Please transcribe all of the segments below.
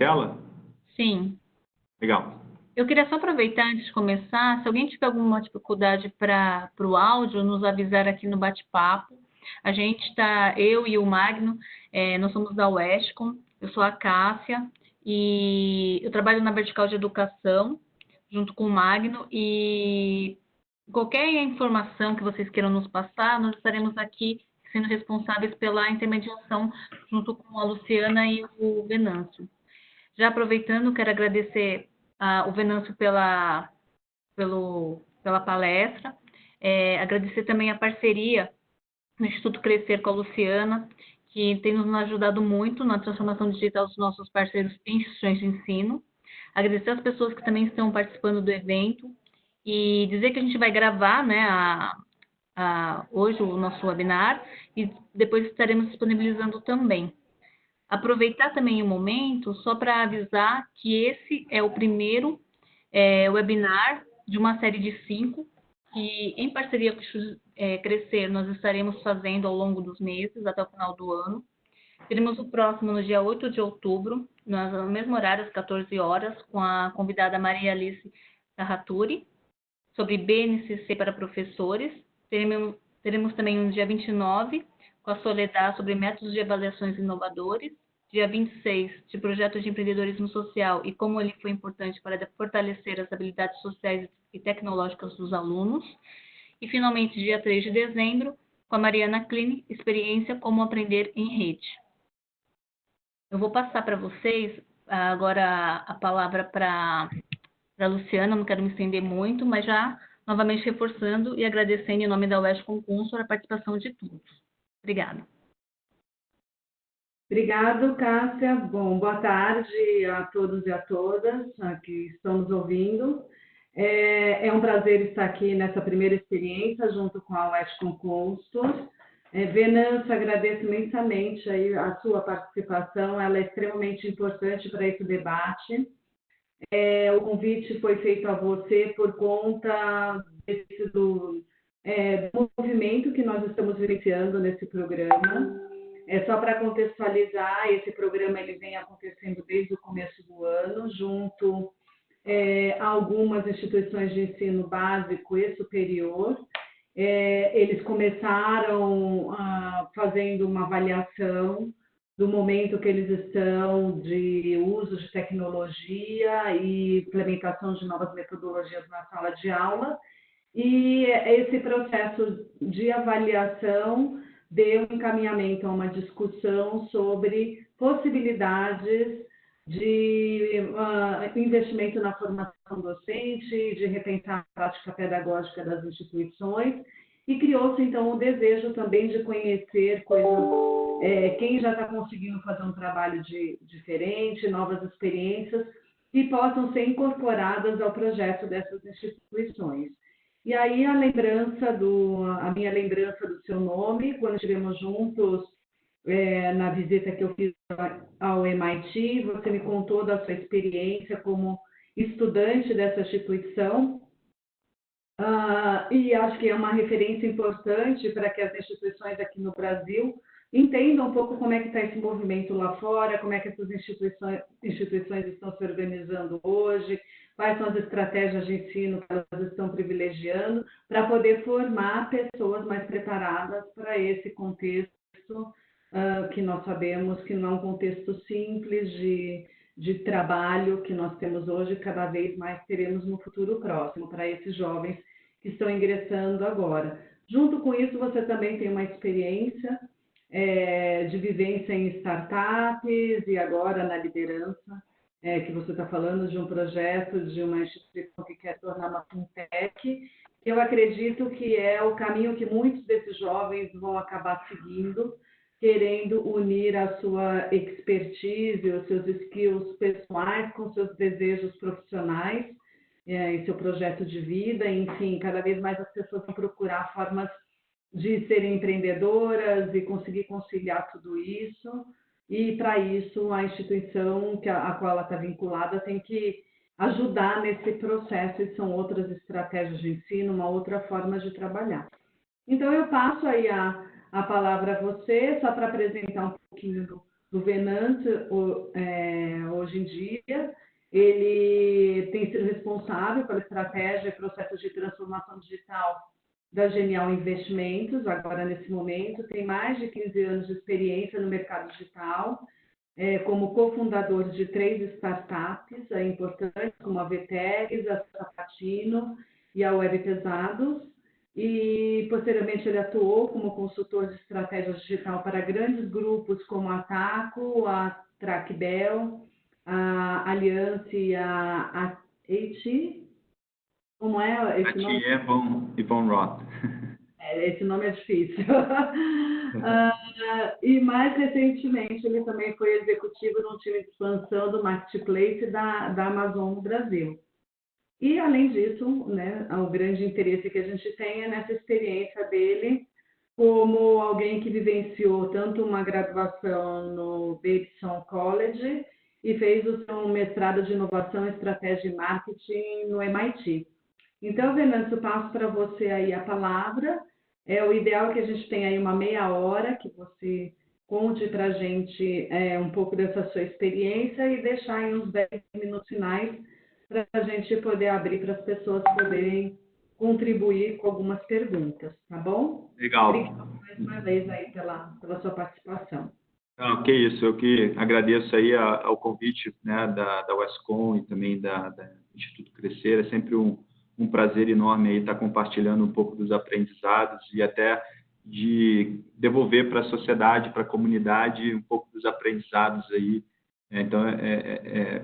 tela? Sim. Legal. Eu queria só aproveitar antes de começar, se alguém tiver alguma dificuldade para o áudio, nos avisar aqui no bate-papo. A gente está, eu e o Magno, nós somos da Westcom, eu sou a Cássia, e eu trabalho na vertical de educação, junto com o Magno, e qualquer informação que vocês queiram nos passar, nós estaremos aqui sendo responsáveis pela intermediação junto com a Luciana e o Venâncio. Já aproveitando, quero agradecer o Venâncio pela palestra, agradecer também a parceria no Instituto Crescer com a Luciana, que tem nos ajudado muito na transformação digital dos nossos parceiros em instituições de ensino. Agradecer as pessoas que também estão participando do evento e dizer que a gente vai gravar, né, hoje o nosso webinar e depois estaremos disponibilizando também. Aproveitar também o momento só para avisar que esse é o primeiro webinar de uma série de 5 que, em parceria com o Crescer, nós estaremos fazendo ao longo dos meses, até o final do ano. Teremos o próximo no dia 8 de outubro, no mesmo horário, às 14 horas, com a convidada Maria Alice Tarraturi, sobre BNCC para professores. Teremos também no dia 29, com a Soledad, sobre métodos de avaliações inovadores. Dia 26, de projetos de empreendedorismo social e como ele foi importante para fortalecer as habilidades sociais e tecnológicas dos alunos. E, finalmente, dia 3 de dezembro, com a Mariana Klein, experiência como aprender em rede. Eu vou passar para vocês agora a palavra para a Luciana, não quero me estender muito, mas já novamente reforçando e agradecendo em nome da Westcom Consor a participação de todos. Obrigada. Obrigado, Cássia. Bom, boa tarde a todos e a todas que estão nos ouvindo. É um prazer estar aqui nessa primeira experiência junto com a Westcom Consor. Venâncio, agradeço imensamente aí a sua participação, ela é extremamente importante para esse debate. O convite foi feito a você por conta do movimento que nós estamos vivenciando nesse programa. Só para contextualizar, esse programa ele vem acontecendo desde o começo do ano, junto a algumas instituições de ensino básico e superior. Eles começaram fazendo uma avaliação do momento que eles estão de uso de tecnologia e implementação de novas metodologias na sala de aula. E esse processo de avaliação deu encaminhamento a uma discussão sobre possibilidades de investimento na formação docente, de repensar a prática pedagógica das instituições, e criou-se, então, o desejo também de conhecer quem já está conseguindo fazer um trabalho diferente, novas experiências, e possam ser incorporadas ao projeto dessas instituições. E aí a minha lembrança do seu nome, quando estivemos juntos na visita que eu fiz ao MIT, você me contou da sua experiência como estudante dessa instituição, e acho que é uma referência importante para que as instituições aqui no Brasil entendam um pouco como é que está esse movimento lá fora, como é que essas instituições estão se organizando hoje, quais são as estratégias de ensino que elas estão privilegiando, para poder formar pessoas mais preparadas para esse contexto que nós sabemos que não é um contexto simples de trabalho que nós temos hoje, cada vez mais teremos no futuro próximo, para esses jovens que estão ingressando agora. Junto com isso, você também tem uma experiência de vivência em startups e agora na liderança, que você está falando de um projeto de uma instituição que quer tornar uma fintech. Eu acredito que é o caminho que muitos desses jovens vão acabar seguindo, querendo unir a sua expertise, os seus skills pessoais com seus desejos profissionais e seu projeto de vida. Enfim, cada vez mais as pessoas vão procurar formas de serem empreendedoras e conseguir conciliar tudo isso. E, para isso, a instituição a qual ela está vinculada tem que ajudar nesse processo, e são outras estratégias de ensino, uma outra forma de trabalhar. Então, eu passo aí a palavra a você, só para apresentar um pouquinho do Venâncio. hoje em dia. Ele tem sido responsável pela estratégia e processos de transformação digital da Genial Investimentos, agora nesse momento, tem mais de 15 anos de experiência no mercado digital, como cofundador de 3 startups importantes, como a Vtegs, a Sapatino e a Web Pesados, e posteriormente ele atuou como consultor de estratégia digital para grandes grupos como a Taco, a Trackbell, a Allianz e a AT. Como é esse nome? E Von Roth. Esse nome é difícil. E mais recentemente, ele também foi executivo no time de expansão do Marketplace da Amazon no Brasil. E, além disso, né, o grande interesse que a gente tem é nessa experiência dele como alguém que vivenciou tanto uma graduação no Babson College e fez o seu mestrado de inovação, estratégia e marketing no MIT. Então, Venâncio, eu passo para você aí a palavra. O ideal é que a gente tenha aí uma meia hora, que você conte para a gente um pouco dessa sua experiência e deixar aí uns 10 minutos finais para a gente poder abrir para as pessoas poderem contribuir com algumas perguntas, tá bom? Legal. Obrigada mais uma vez aí pela sua participação. Não, que isso, eu que agradeço aí ao convite, né, da Westcon e também do Instituto Crescer. É sempre um prazer enorme aí estar compartilhando um pouco dos aprendizados e até de devolver para a sociedade, para a comunidade, um pouco dos aprendizados aí. Então,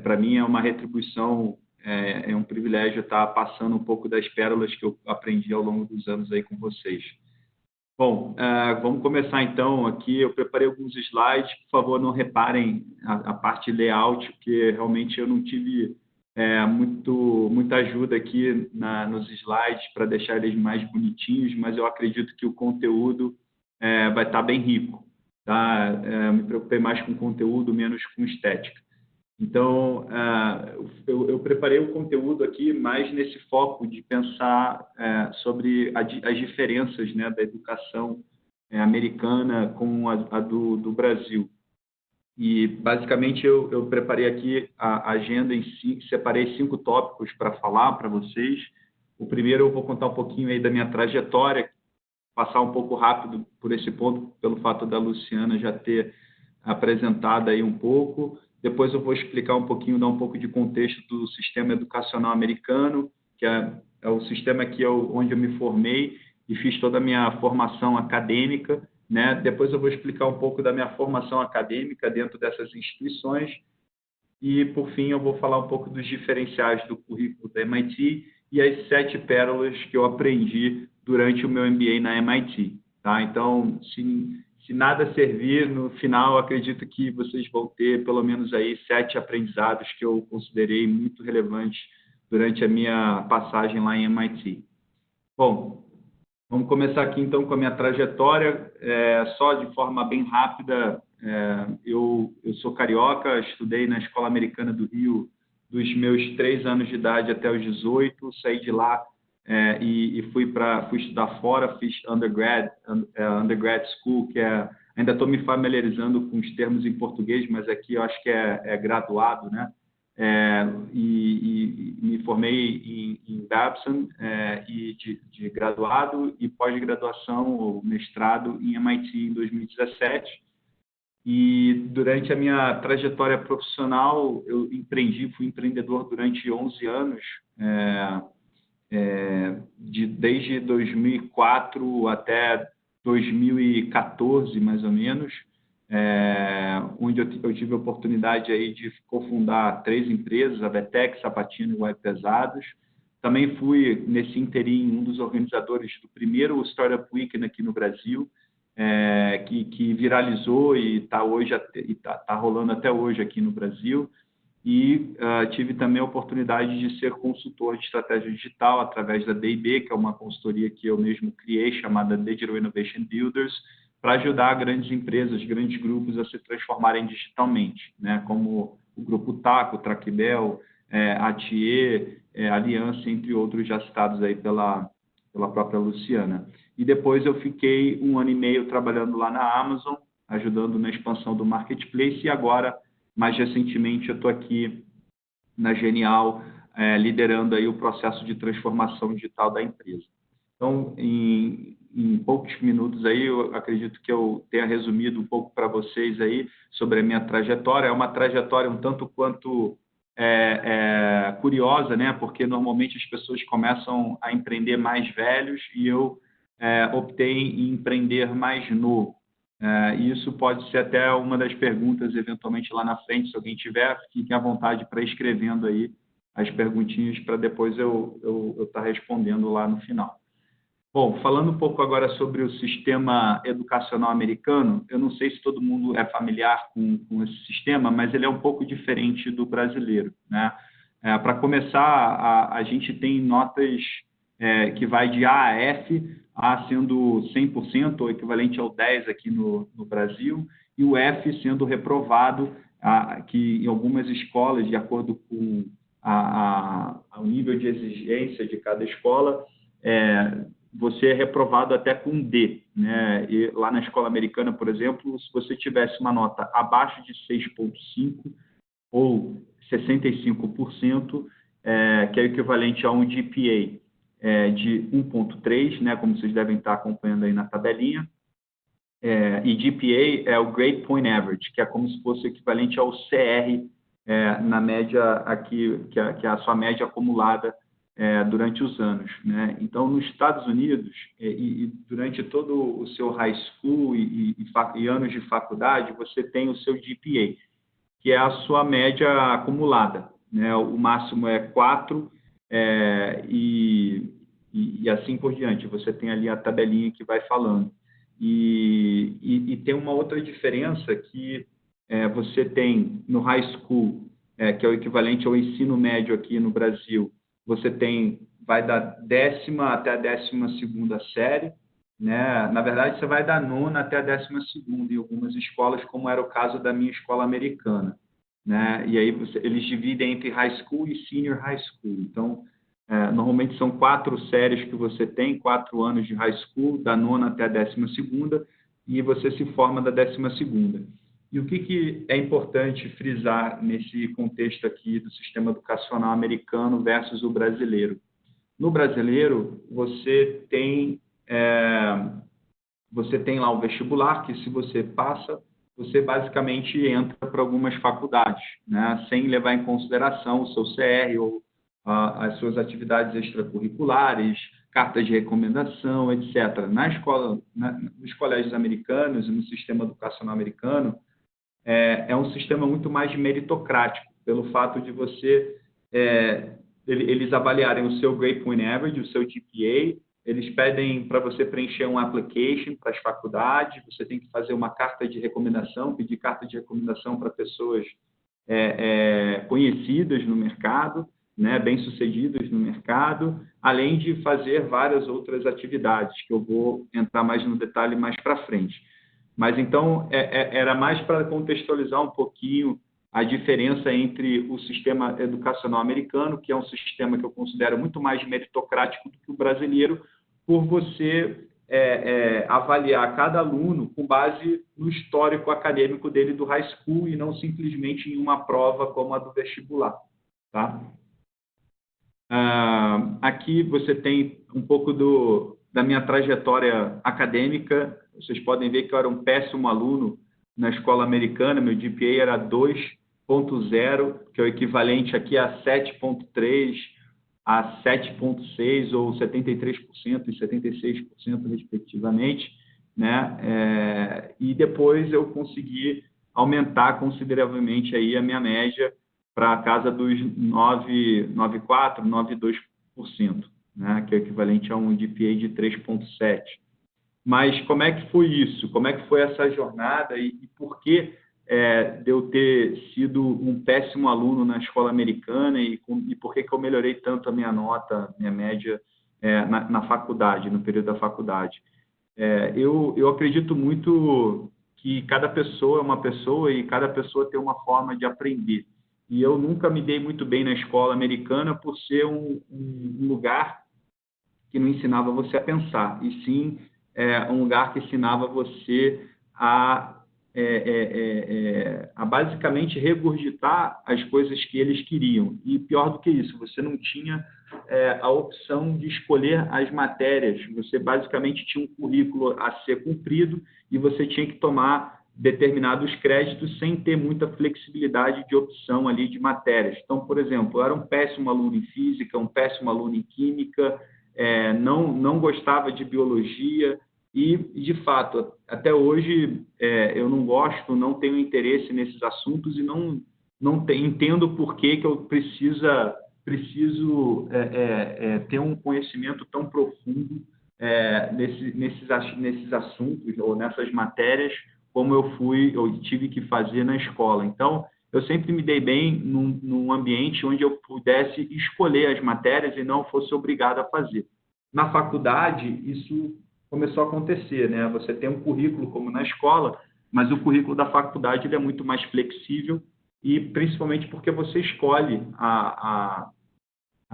para mim é uma retribuição, é um privilégio estar passando um pouco das pérolas que eu aprendi ao longo dos anos aí com vocês. Bom, vamos começar então aqui. Eu preparei alguns slides, por favor, não reparem a parte layout, porque realmente eu não tive muita ajuda aqui nos slides para deixar eles mais bonitinhos, mas eu acredito que o conteúdo vai estar bem rico. Tá? Me preocupei mais com conteúdo, menos com estética. Então, eu preparei o conteúdo aqui mais nesse foco de pensar sobre as diferenças, né, da educação americana com a do Brasil. E, basicamente, eu preparei aqui a agenda em si, separei 5 tópicos para falar para vocês. O primeiro, eu vou contar um pouquinho aí da minha trajetória, passar um pouco rápido por esse ponto, pelo fato da Luciana já ter apresentado aí um pouco. Depois eu vou explicar um pouquinho, dar um pouco de contexto do sistema educacional americano, que é o sistema que onde eu me formei e fiz toda a minha formação acadêmica, né? Depois eu vou explicar um pouco da minha formação acadêmica dentro dessas instituições e, por fim, eu vou falar um pouco dos diferenciais do currículo da MIT e as 7 pérolas que eu aprendi durante o meu MBA na MIT. Tá? Então, se nada servir, no final, eu acredito que vocês vão ter pelo menos aí 7 aprendizados que eu considerei muito relevantes durante a minha passagem lá em MIT. Bom, vamos começar aqui, então, com a minha trajetória. Só de forma bem rápida, eu sou carioca, estudei na Escola Americana do Rio dos meus 3 anos de idade até os 18, saí de lá e fui estudar fora, fiz undergrad school, que ainda estou me familiarizando com os termos em português, mas aqui eu acho que é graduado, né? E me formei em Babson e de graduado e pós-graduação ou mestrado em MIT em 2017. E durante a minha trajetória profissional, eu fui empreendedor durante 11 anos, desde 2004 até 2014, mais ou menos, onde eu tive a oportunidade aí de cofundar 3 empresas, a Vtegs, Sapatino e Web Pesados. Também fui, nesse interim, um dos organizadores do primeiro Startup Weekend aqui no Brasil, que viralizou e está rolando até hoje aqui no Brasil. E tive também a oportunidade de ser consultor de estratégia digital através da D&B, que é uma consultoria que eu mesmo criei, chamada Digital Innovation Builders, para ajudar grandes empresas, grandes grupos a se transformarem digitalmente, né? Como o Grupo Taco, Trackbell, ATE, Aliança, entre outros já citados aí pela própria Luciana. E depois eu fiquei 1 ano e meio trabalhando lá na Amazon, ajudando na expansão do Marketplace, e agora, mais recentemente eu estou aqui na Genial, liderando aí o processo de transformação digital da empresa. Então, em poucos minutos aí, eu acredito que eu tenha resumido um pouco para vocês aí sobre a minha trajetória. É uma trajetória um tanto quanto curiosa, né? Porque normalmente as pessoas começam a empreender mais velhos e eu optei em empreender mais novo. E isso pode ser até uma das perguntas, eventualmente, lá na frente, se alguém tiver, fiquem à vontade para ir escrevendo aí as perguntinhas para depois eu estar respondendo lá no final. Bom, falando um pouco agora sobre o sistema educacional americano, eu não sei se todo mundo é familiar com esse sistema, mas ele é um pouco diferente do brasileiro, né? Para começar, a gente tem notas que vai de A a F, A sendo 100%, ou equivalente ao 10 aqui no Brasil, e o F sendo reprovado, que em algumas escolas, de acordo com o nível de exigência de cada escola, você é reprovado até com D, né? E lá na escola americana, por exemplo, se você tivesse uma nota abaixo de 6,5 ou 65%, que é o equivalente a um GPA de 1,3, né? Como vocês devem estar acompanhando aí na tabelinha, e GPA é o Grade Point Average, que é como se fosse equivalente ao CR na média aqui, que é a sua média acumulada durante os anos, né? Então, nos Estados Unidos, e durante todo o seu high school e anos de faculdade, você tem o seu GPA, que é a sua média acumulada, né? O máximo é 4, e assim por diante. Você tem ali a tabelinha que vai falando. E tem uma outra diferença que você tem no high school, que é o equivalente ao ensino médio aqui no Brasil, você vai da 10ª até a 12ª série, né? Na verdade, você vai da 9ª até a 12ª em algumas escolas, como era o caso da minha escola americana, né? E aí eles dividem entre high school e senior high school. Então, normalmente são 4 séries que você tem, 4 anos de high school, da 9ª até a 12ª, e você se forma da 12ª. E o que é importante frisar nesse contexto aqui do sistema educacional americano versus o brasileiro? No brasileiro, você tem lá o vestibular, que se você passa, você basicamente entra para algumas faculdades, né? Sem levar em consideração o seu CR ou as suas atividades extracurriculares, cartas de recomendação, etc. Nos colégios americanos e no sistema educacional americano, é um sistema muito mais meritocrático, pelo fato de eles avaliarem o seu Grade Point Average, o seu GPA, eles pedem para você preencher um application para as faculdades, você tem que fazer uma carta de recomendação, pedir carta de recomendação para pessoas conhecidas no mercado, né, bem-sucedidas no mercado, além de fazer várias outras atividades, que eu vou entrar mais no detalhe mais para frente. Mas, então, era mais para contextualizar um pouquinho a diferença entre o sistema educacional americano, que é um sistema que eu considero muito mais meritocrático do que o brasileiro, por você avaliar cada aluno com base no histórico acadêmico dele do high school e não simplesmente em uma prova como a do vestibular, tá? Aqui você tem um pouco da minha trajetória acadêmica. Vocês podem ver que eu era um péssimo aluno na escola americana, meu GPA era 2,0, que é o equivalente aqui a 7,3, a 7,6 ou 73% e 76%, respectivamente, né? E depois eu consegui aumentar consideravelmente aí a minha média para a casa dos 9,4%, 9,2%, né? Que é o equivalente a um GPA de 3,7. Mas como é que foi isso? Como é que foi essa jornada e por que de eu ter sido um péssimo aluno na escola americana e por que eu melhorei tanto a minha nota, minha média na faculdade, no período da faculdade? Eu acredito muito que cada pessoa é uma pessoa e cada pessoa tem uma forma de aprender. E eu nunca me dei muito bem na escola americana por ser um lugar que não ensinava você a pensar, e sim um lugar que ensinava você a a basicamente regurgitar as coisas que eles queriam. E pior do que isso, você não tinha a opção de escolher as matérias. Você basicamente tinha um currículo a ser cumprido e você tinha que tomar determinados créditos sem ter muita flexibilidade de opção ali de matérias. Então, por exemplo, eu era um péssimo aluno em física, um péssimo aluno em química, não gostava de biologia e, de fato, até hoje eu não gosto, não tenho interesse nesses assuntos e não entendo por que eu preciso ter um conhecimento tão profundo nesses assuntos ou nessas matérias como eu tive que fazer na escola. Então, eu sempre me dei bem num ambiente onde eu pudesse escolher as matérias e não fosse obrigado a fazer. Na faculdade, isso começou a acontecer, né? Você tem um currículo como na escola, mas o currículo da faculdade ele é muito mais flexível e principalmente porque você escolhe a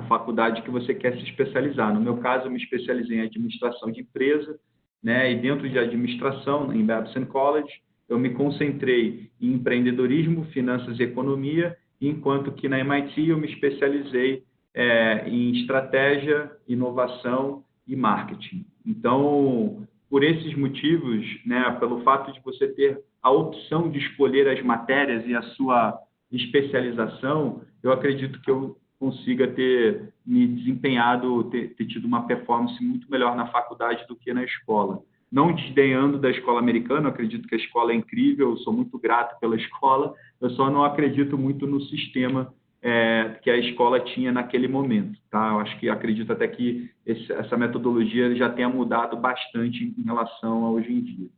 faculdade que você quer se especializar. No meu caso, eu me especializei em administração de empresa, né? E dentro de administração, em Babson College, eu me concentrei em empreendedorismo, finanças e economia, enquanto que na MIT eu me especializei em estratégia, inovação e marketing. Então, por esses motivos, né, pelo fato de você ter a opção de escolher as matérias e a sua especialização, eu acredito que eu consiga ter me desempenhado, ter tido uma performance muito melhor na faculdade do que na escola. Não desdenhando da escola americana, eu acredito que a escola é incrível, eu sou muito grato pela escola, eu só não acredito muito no sistema que a escola tinha naquele momento. Tá? Eu acredito até que essa metodologia já tenha mudado bastante em relação a hoje em dia.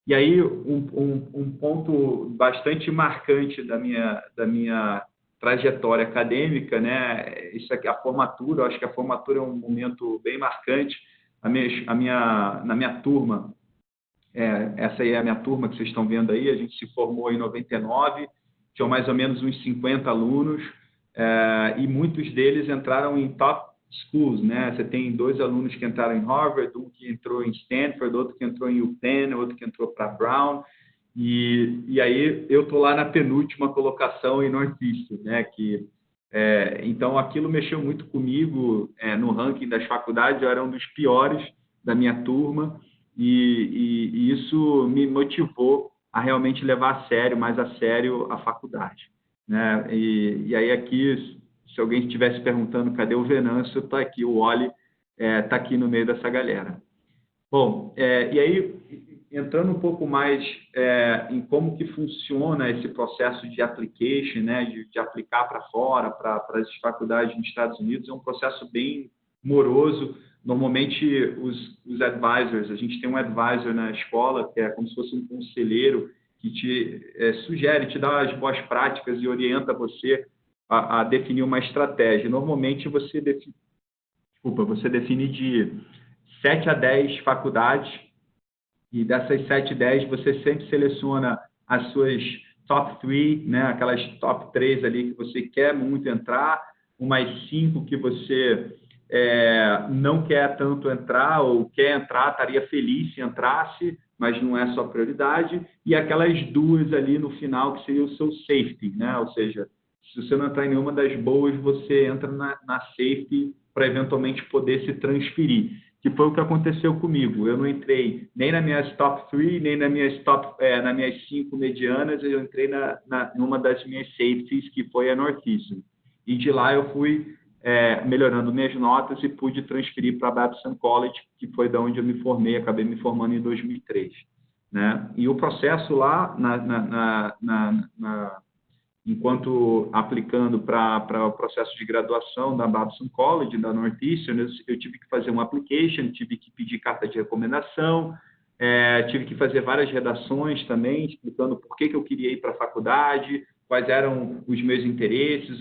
E aí, um ponto bastante marcante da minha trajetória acadêmica, né? Isso aqui, a formatura, eu acho que a formatura é um momento bem marcante. Na minha turma, essa aí é a minha turma que vocês estão vendo aí, a gente se formou em 99, tinham mais ou menos uns 50 alunos, e muitos deles entraram em top schools, né? Você tem 2 alunos que entraram em Harvard, um que entrou em Stanford, outro que entrou em UPenn, outro que entrou para Brown, e aí eu estou lá na penúltima colocação em Northeastern, né? Então aquilo mexeu muito comigo no ranking das faculdades, eu era um dos piores da minha turma e isso me motivou a realmente levar mais a sério a faculdade, né? E aí aqui, se alguém estivesse perguntando cadê o Venâncio, está aqui, o Oli está aqui no meio dessa galera. Bom, e aí, entrando um pouco mais em como que funciona esse processo de application, né, de aplicar para fora, para as faculdades nos Estados Unidos, é um processo bem moroso. Normalmente, os advisors, a gente tem um advisor na escola, que é como se fosse um conselheiro, que te sugere, te dá as boas práticas e orienta você a definir uma estratégia. Normalmente, você define de 7 a 10 faculdades, e dessas 7, 10, você sempre seleciona as suas top 3, né? Aquelas top 3 ali que você quer muito entrar, umas 5 que você não quer tanto entrar, ou quer entrar, estaria feliz se entrasse, mas não é sua prioridade, e aquelas 2 ali no final, que seria o seu safety, né? Ou seja, se você não entrar em nenhuma das boas, você entra na safety para eventualmente poder se transferir, que foi o que aconteceu comigo. Eu não entrei nem nas minhas top 3, nem nas minhas 5 medianas, eu entrei numa das minhas safeties, que foi a Northeastern. E de lá eu fui melhorando minhas notas e pude transferir para a Babson College, que foi da onde eu me formei, acabei me formando em 2003. Né? E o processo lá, enquanto aplicando para o processo de graduação da Babson College, da Northeastern, eu tive que fazer um application, tive que pedir carta de recomendação, tive que fazer várias redações também, explicando por que eu queria ir para a faculdade, quais eram os meus interesses,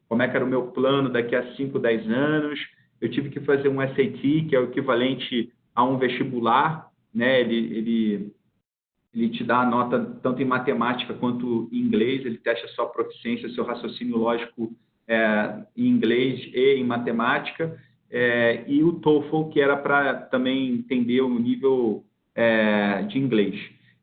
como é que era o meu plano daqui a 5, 10 anos. Eu tive que fazer um SAT, que é o equivalente a um vestibular, né? Ele te dá a nota tanto em matemática quanto em inglês, ele testa sua proficiência, seu raciocínio lógico em inglês e em matemática, e o TOEFL, que era para também entender o nível de inglês.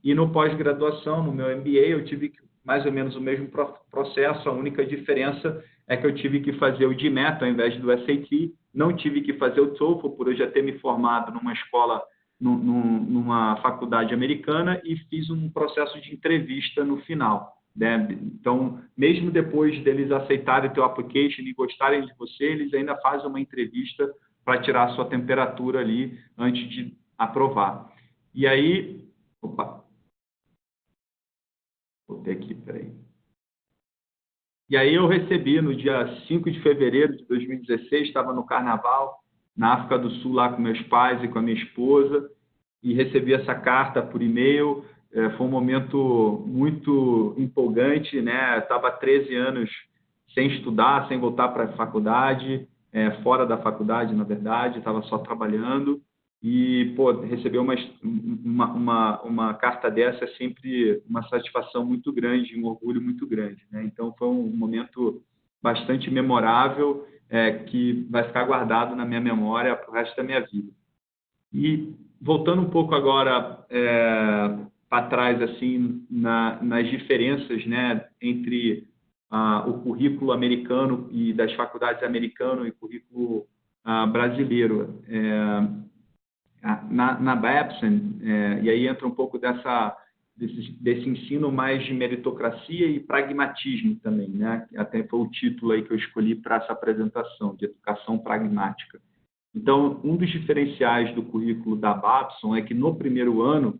E no pós-graduação, no meu MBA, eu tive mais ou menos o mesmo processo, a única diferença é que eu tive que fazer o GMAT ao invés do SAT, não tive que fazer o TOEFL, por eu já ter me formado numa escola, numa faculdade americana, e fiz um processo de entrevista no final, né? Então, mesmo depois deles aceitarem o teu application e gostarem de você, eles ainda fazem uma entrevista para tirar a sua temperatura ali antes de aprovar. E aí, opa, botei aqui, peraí. E aí eu recebi no dia 5 de fevereiro de 2016, estava no Carnaval, na África do Sul, lá com meus pais e com a minha esposa, e recebi essa carta por e-mail. Foi um momento muito empolgante, né? Estava 13 anos sem estudar, sem voltar para a faculdade, fora da faculdade, na verdade, estava só trabalhando. E, pô, receber uma carta dessa é sempre uma satisfação muito grande, um orgulho muito grande, né? Então, foi um momento bastante memorável, que vai ficar guardado na minha memória para o resto da minha vida. E, voltando um pouco agora para trás, assim, nas diferenças, né, entre o currículo americano e das faculdades americanas e o currículo brasileiro. Na Babson, e aí entra um pouco desse ensino mais de meritocracia e pragmatismo também, né? Até foi o título aí que eu escolhi para essa apresentação, de educação pragmática. Então, um dos diferenciais do currículo da Babson é que no primeiro ano,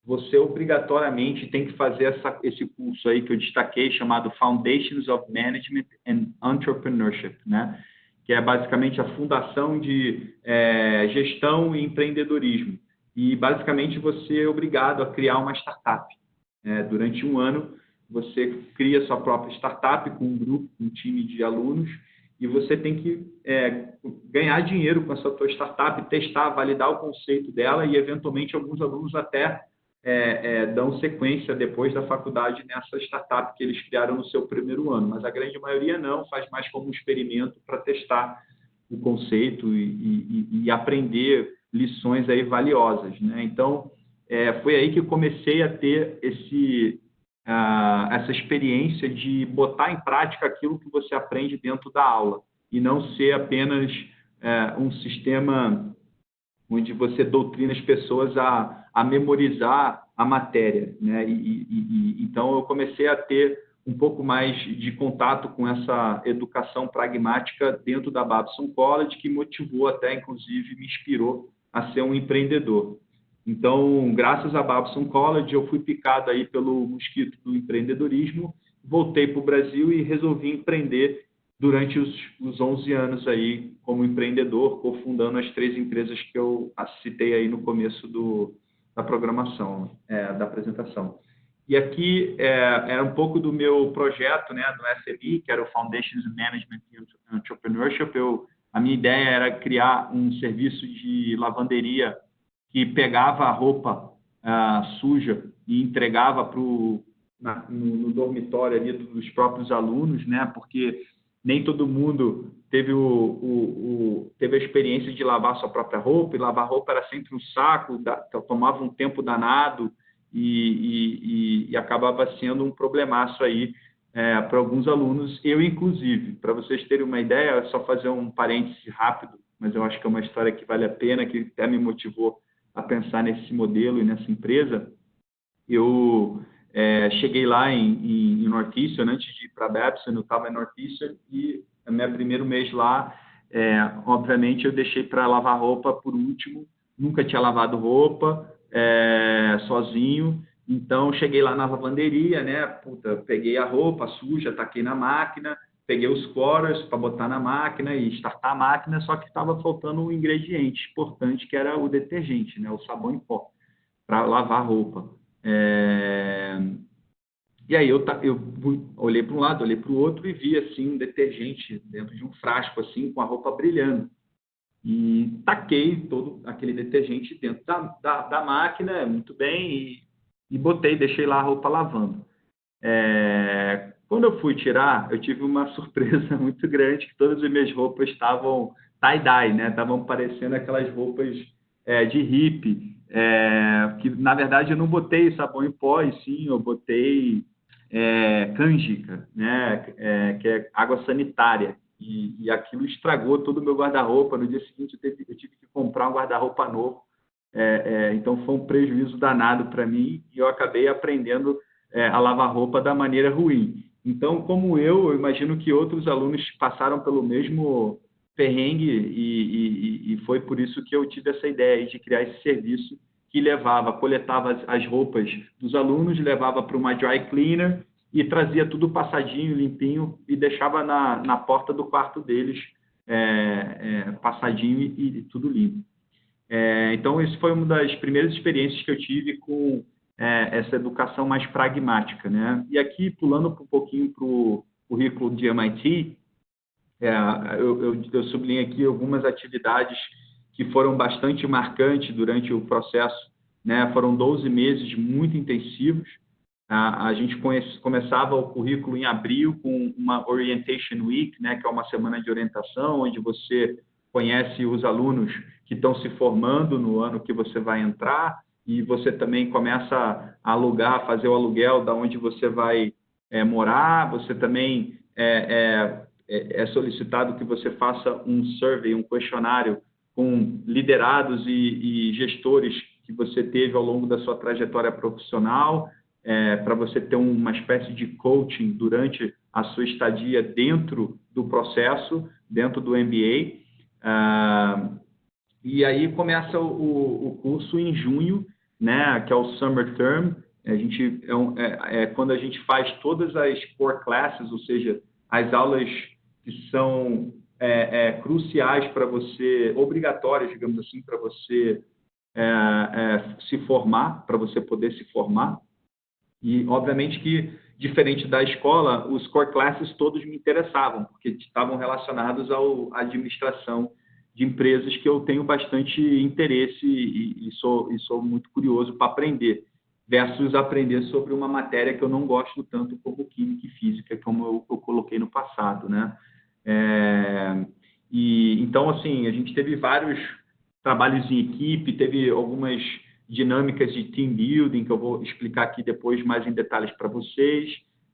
você obrigatoriamente tem que fazer esse curso aí que eu destaquei, chamado Foundations of Management and Entrepreneurship, né? Que é basicamente a fundação de gestão e empreendedorismo. E, basicamente, você é obrigado a criar uma startup. Durante um ano, você cria sua própria startup com um grupo, um time de alunos, e você tem que ganhar dinheiro com essa tua startup, testar, validar o conceito dela, e, eventualmente, alguns alunos até dão sequência depois da faculdade nessa startup que eles criaram no seu primeiro ano, mas a grande maioria não, faz mais como um experimento para testar o conceito e aprender lições aí valiosas, né? Então, foi aí que eu comecei a ter essa experiência de botar em prática aquilo que você aprende dentro da aula e não ser apenas um sistema onde você doutrina as pessoas a memorizar a matéria, né? Então, eu comecei a ter um pouco mais de contato com essa educação pragmática dentro da Babson College, que motivou até, inclusive, me inspirou a ser um empreendedor. Então, graças à Babson College, eu fui picado aí pelo mosquito do empreendedorismo, voltei para o Brasil e resolvi empreender durante os 11 anos aí como empreendedor, cofundando as 3 empresas que eu citei aí no começo da programação, da apresentação. E aqui era um pouco do meu projeto, né, do SME, que era o Foundations in Management and Entrepreneurship. A minha ideia era criar um serviço de lavanderia que pegava a roupa suja e entregava no dormitório ali dos próprios alunos, né, porque nem todo mundo teve a experiência de lavar sua própria roupa, e lavar roupa era sempre um saco, tomava um tempo danado e acabava sendo um problemaço aí para alguns alunos, eu inclusive. Para vocês terem uma ideia, só fazer um parêntese rápido, mas eu acho que é uma história que vale a pena, que até me motivou a pensar nesse modelo e nessa empresa. Eu cheguei lá em Northeastern, antes de ir para a Babson, eu estava em Northeastern, e no meu primeiro mês lá, obviamente, eu deixei para lavar roupa por último, nunca tinha lavado roupa sozinho, então cheguei lá na lavanderia, né? Peguei a roupa suja, taquei na máquina, peguei os quarters para botar na máquina e startar a máquina, só que estava faltando um ingrediente importante, que era o detergente, né? O sabão em pó, para lavar roupa. E aí eu olhei para um lado, olhei para o outro e vi assim um detergente dentro de um frasco assim com a roupa brilhando, e taquei todo aquele detergente dentro da máquina, muito bem, e deixei lá a roupa lavando. Quando eu fui tirar, eu tive uma surpresa muito grande, que todas as minhas roupas estavam tie-dye, né? Estavam parecendo aquelas roupas de hippie. que na verdade eu não botei sabão em pó, e sim eu botei canjica, né? Que é água sanitária. E aquilo estragou todo o meu guarda-roupa. No dia seguinte eu tive que comprar um guarda-roupa novo. Então foi um prejuízo danado para mim e eu acabei aprendendo a lavar roupa da maneira ruim. Então, como eu imagino que outros alunos passaram pelo mesmo perrengue e foi por isso que eu tive essa ideia de criar esse serviço que coletava as roupas dos alunos, levava para uma dry cleaner e trazia tudo passadinho, limpinho e deixava na porta do quarto deles passadinho e tudo limpo. Então, isso foi uma das primeiras experiências que eu tive com essa educação mais pragmática, né? E aqui, pulando um pouquinho para o currículo de MIT, eu sublinhei aqui algumas atividades que foram bastante marcantes durante o processo, né? Foram 12 meses muito intensivos. A gente começava o currículo em abril com uma Orientation Week, né? Que é uma semana de orientação, onde você conhece os alunos que estão se formando no ano que você vai entrar, e você também começa a alugar, fazer o aluguel da onde você vai morar. Você também é solicitado que você faça um survey, um questionário com liderados e gestores que você teve ao longo da sua trajetória profissional, para você ter uma espécie de coaching durante a sua estadia dentro do processo, dentro do MBA. E aí começa o curso em junho, né, que é o Summer Term. Quando a gente faz todas as core classes, ou seja, as aulas que são cruciais para você, obrigatórias, digamos assim, para você se formar, para você poder se formar. E, obviamente, que, diferente da escola, os core classes todos me interessavam, porque estavam relacionados à administração de empresas, que eu tenho bastante interesse e sou muito curioso para aprender, versus aprender sobre uma matéria que eu não gosto tanto como química e física, como eu coloquei no passado, né? Então, assim, a gente teve vários trabalhos em equipe, teve algumas dinâmicas de team building, que eu vou explicar aqui depois mais em detalhes para vocês.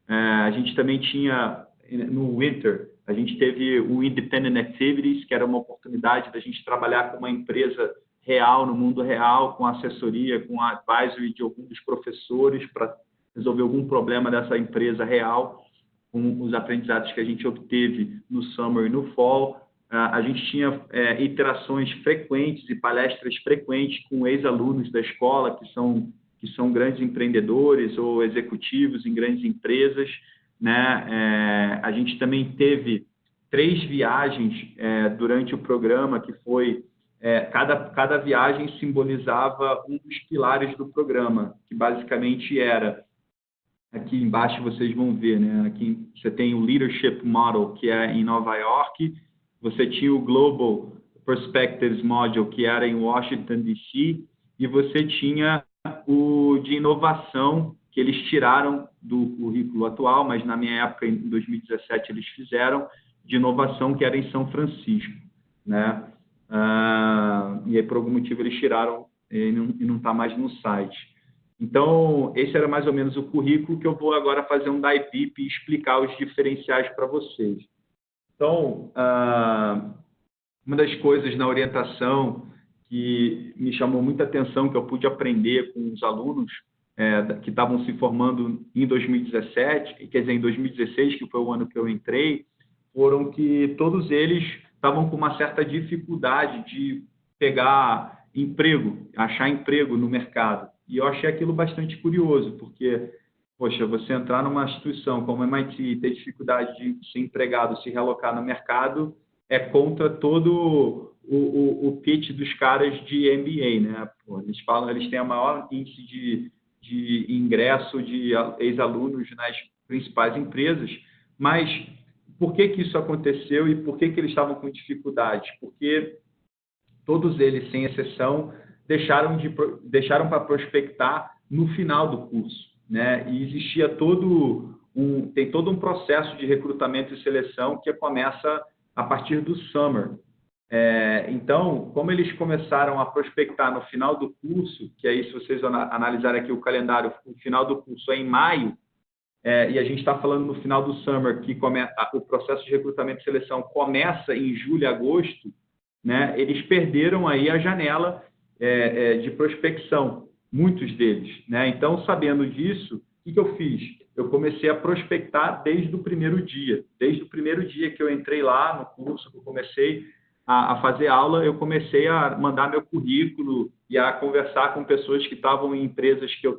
A gente também tinha, no Winter, a gente teve o Independent Activities, que era uma oportunidade da gente trabalhar com uma empresa real, no mundo real, com assessoria, com a advisory de alguns dos professores para resolver algum problema dessa empresa real, com os aprendizados que a gente obteve no Summer e no Fall. A gente tinha interações frequentes e palestras frequentes com ex-alunos da escola, que são grandes empreendedores ou executivos em grandes empresas, né? A gente também teve 3 viagens durante o programa, que foi... cada viagem simbolizava um dos pilares do programa, que basicamente era... Aqui embaixo vocês vão ver, né? Aqui você tem o Leadership Model, que é em Nova York. Você tinha o Global Perspectives Module, que era em Washington, D.C., e você tinha o de inovação, que eles tiraram do currículo atual, mas na minha época, em 2017, eles fizeram, de inovação, que era em São Francisco, né? E aí, por algum motivo, eles tiraram e não está mais no site. Então, esse era mais ou menos o currículo, que eu vou agora fazer um dive deep e explicar os diferenciais para vocês. Então, uma das coisas na orientação que me chamou muita atenção, que eu pude aprender com os alunos que estavam se formando em 2017, quer dizer, em 2016, que foi o ano que eu entrei, foram que todos eles estavam com uma certa dificuldade de pegar emprego, achar emprego no mercado. E eu achei aquilo bastante curioso, porque, poxa, você entrar numa instituição como a MIT e ter dificuldade de ser empregado, se realocar no mercado, é contra todo o pitch dos caras de MBA, né? Pô, eles têm a maior índice de ingresso de ex-alunos nas principais empresas, mas por que isso aconteceu e por que eles estavam com dificuldade? Porque todos eles, sem exceção, deixaram para prospectar no final do curso, né? E existia tem todo um processo de recrutamento e seleção que começa a partir do Summer. Então, como eles começaram a prospectar no final do curso, que aí, se vocês analisarem aqui o calendário, o final do curso é em maio, e a gente está falando no final do summer, que o processo de recrutamento e seleção começa em julho e agosto, né? Eles perderam aí a janela de prospecção, muitos deles, né? Então, sabendo disso, o que eu fiz? Eu comecei a prospectar desde o primeiro dia. Desde o primeiro dia que eu entrei lá no curso, que eu comecei a fazer aula, eu comecei a mandar meu currículo e a conversar com pessoas que estavam em empresas que eu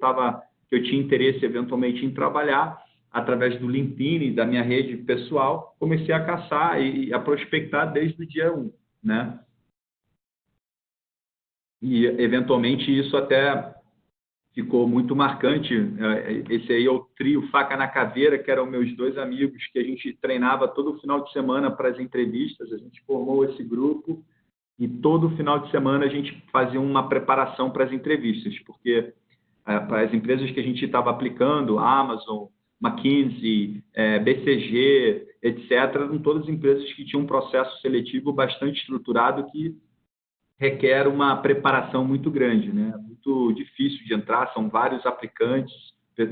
tinha interesse eventualmente em trabalhar, através do LinkedIn, da minha rede pessoal, comecei a caçar e a prospectar desde o dia 1, né? E, eventualmente, isso até ficou muito marcante. Esse aí é o trio Faca na Caveira, que eram meus dois amigos, que a gente treinava todo final de semana para as entrevistas. A gente formou esse grupo e todo final de semana a gente fazia uma preparação para as entrevistas, porque para as empresas que a gente estava aplicando, Amazon, McKinsey, BCG, etc., eram todas empresas que tinham um processo seletivo bastante estruturado que requer uma preparação muito grande, né? Muito difícil de entrar, são vários aplicantes,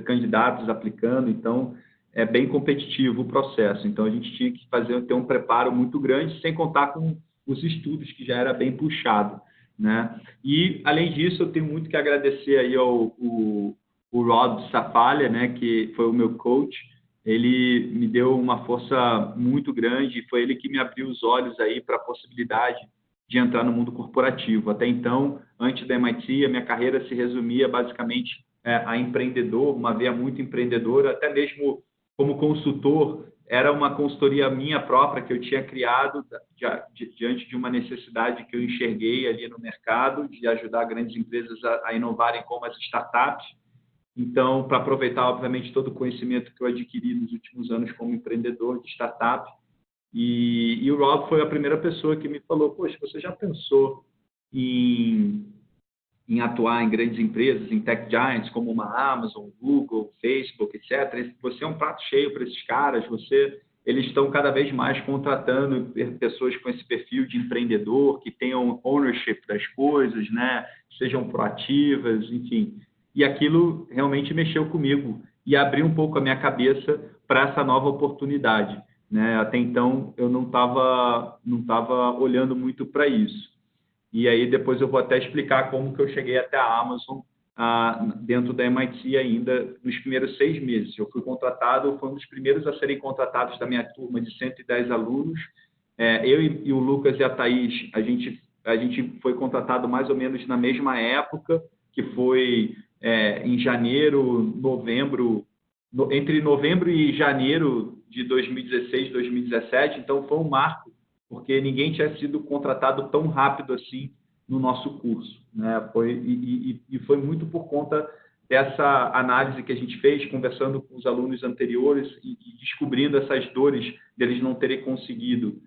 candidatos aplicando, então é bem competitivo o processo. Então a gente tinha que ter um preparo muito grande, sem contar com os estudos, que já era bem puxado, né? E, além disso, eu tenho muito que agradecer aí o Rod Safalha, né, que foi o meu coach. Ele me deu uma força muito grande, foi ele que me abriu os olhos aí para a possibilidade de entrar no mundo corporativo. Até então, antes da MIT, a minha carreira se resumia basicamente a empreendedor, uma veia muito empreendedora, até mesmo como consultor, era uma consultoria minha própria que eu tinha criado diante de uma necessidade que eu enxerguei ali no mercado, de ajudar grandes empresas a inovarem como as startups. Então, para aproveitar, obviamente, todo o conhecimento que eu adquiri nos últimos anos como empreendedor de startup. E o Rob foi a primeira pessoa que me falou: poxa, você já pensou em atuar em grandes empresas, em tech giants como uma Amazon, Google, Facebook, etc. Você é um prato cheio para esses caras. Eles estão cada vez mais contratando pessoas com esse perfil de empreendedor, que tenham ownership das coisas, né? Sejam proativas, enfim. E aquilo realmente mexeu comigo e abriu um pouco a minha cabeça para essa nova oportunidade, né? Até então eu não tava olhando muito para isso. E aí depois eu vou até explicar como que eu cheguei até a Amazon dentro da MIT ainda nos primeiros 6 meses. Eu fui contratado, foi um dos primeiros a serem contratados da minha turma de 110 alunos. Eu e o Lucas e a Thaís, a gente foi contratado mais ou menos na mesma época, que foi em janeiro, novembro, entre novembro e janeiro de 2016, 2017. Então foi um marco, porque ninguém tinha sido contratado tão rápido assim no nosso curso, né? Foi muito por conta dessa análise que a gente fez, conversando com os alunos anteriores e descobrindo essas dores deles não terem conseguido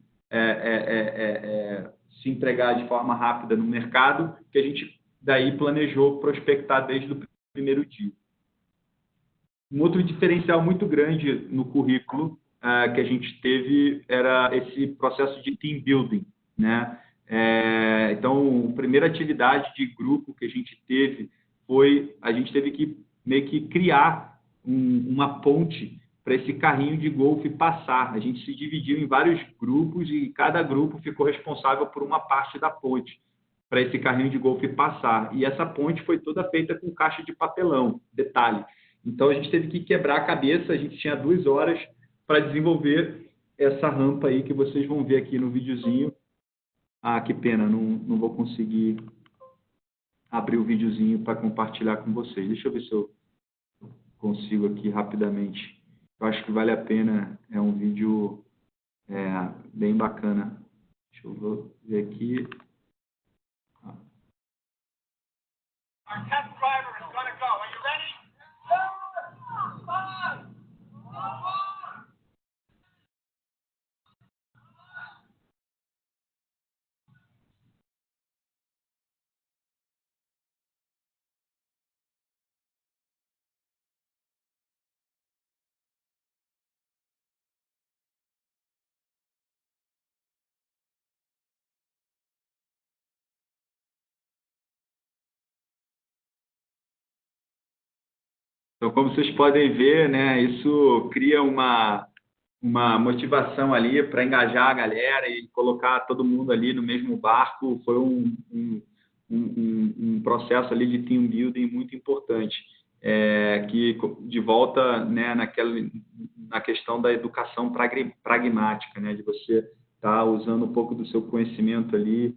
se empregar de forma rápida no mercado, que a gente daí planejou prospectar desde o primeiro dia. Um outro diferencial muito grande no currículo que a gente teve era esse processo de team building, né? Então, a primeira atividade de grupo que a gente teve foi a gente teve que meio que criar uma ponte para esse carrinho de golfe passar. A gente se dividiu em vários grupos e cada grupo ficou responsável por uma parte da ponte para esse carrinho de golfe passar. E essa ponte foi toda feita com caixa de papelão, detalhe. Então, a gente teve que quebrar a cabeça, a gente tinha 2 horas para desenvolver essa rampa aí que vocês vão ver aqui no videozinho. Que pena, não vou conseguir abrir o videozinho para compartilhar com vocês. Deixa eu ver se eu consigo aqui rapidamente. Eu acho que vale a pena, é um vídeo bem bacana. Deixa eu ver aqui. Our test driver is going to go. Are you ready? Então, como vocês podem ver, né, isso cria uma motivação ali para engajar a galera e colocar todo mundo ali no mesmo barco. Foi um processo ali de team building muito importante, que de volta, né, na questão da educação pragmática, né, de você estar usando um pouco do seu conhecimento ali,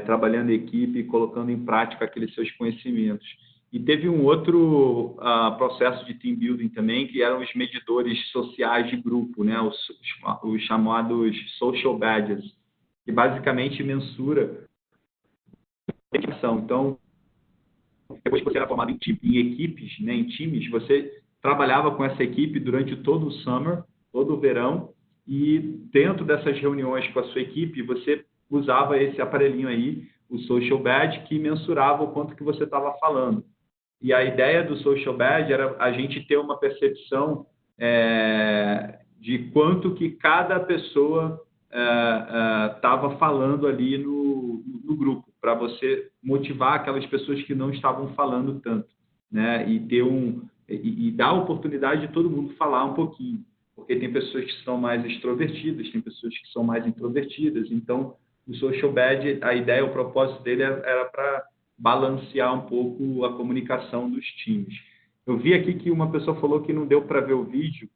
trabalhando em equipe e colocando em prática aqueles seus conhecimentos. E teve um outro processo de team building também, que eram os medidores sociais de grupo, né? Os chamados social badges, que basicamente mensura a educação. Então, depois que você era formado em equipes, né, em times, você trabalhava com essa equipe durante todo o summer, todo o verão, e dentro dessas reuniões com a sua equipe, você usava esse aparelhinho aí, o social badge, que mensurava o quanto que você estava falando. E a ideia do social badge era a gente ter uma percepção de quanto que cada pessoa estava falando ali no grupo, para você motivar aquelas pessoas que não estavam falando tanto, né? E dar a oportunidade de todo mundo falar um pouquinho, porque tem pessoas que são mais extrovertidas, tem pessoas que são mais introvertidas. Então, o social badge, a ideia, o propósito dele era para balancear um pouco a comunicação dos times. Eu vi aqui que uma pessoa falou que não deu para ver o vídeo.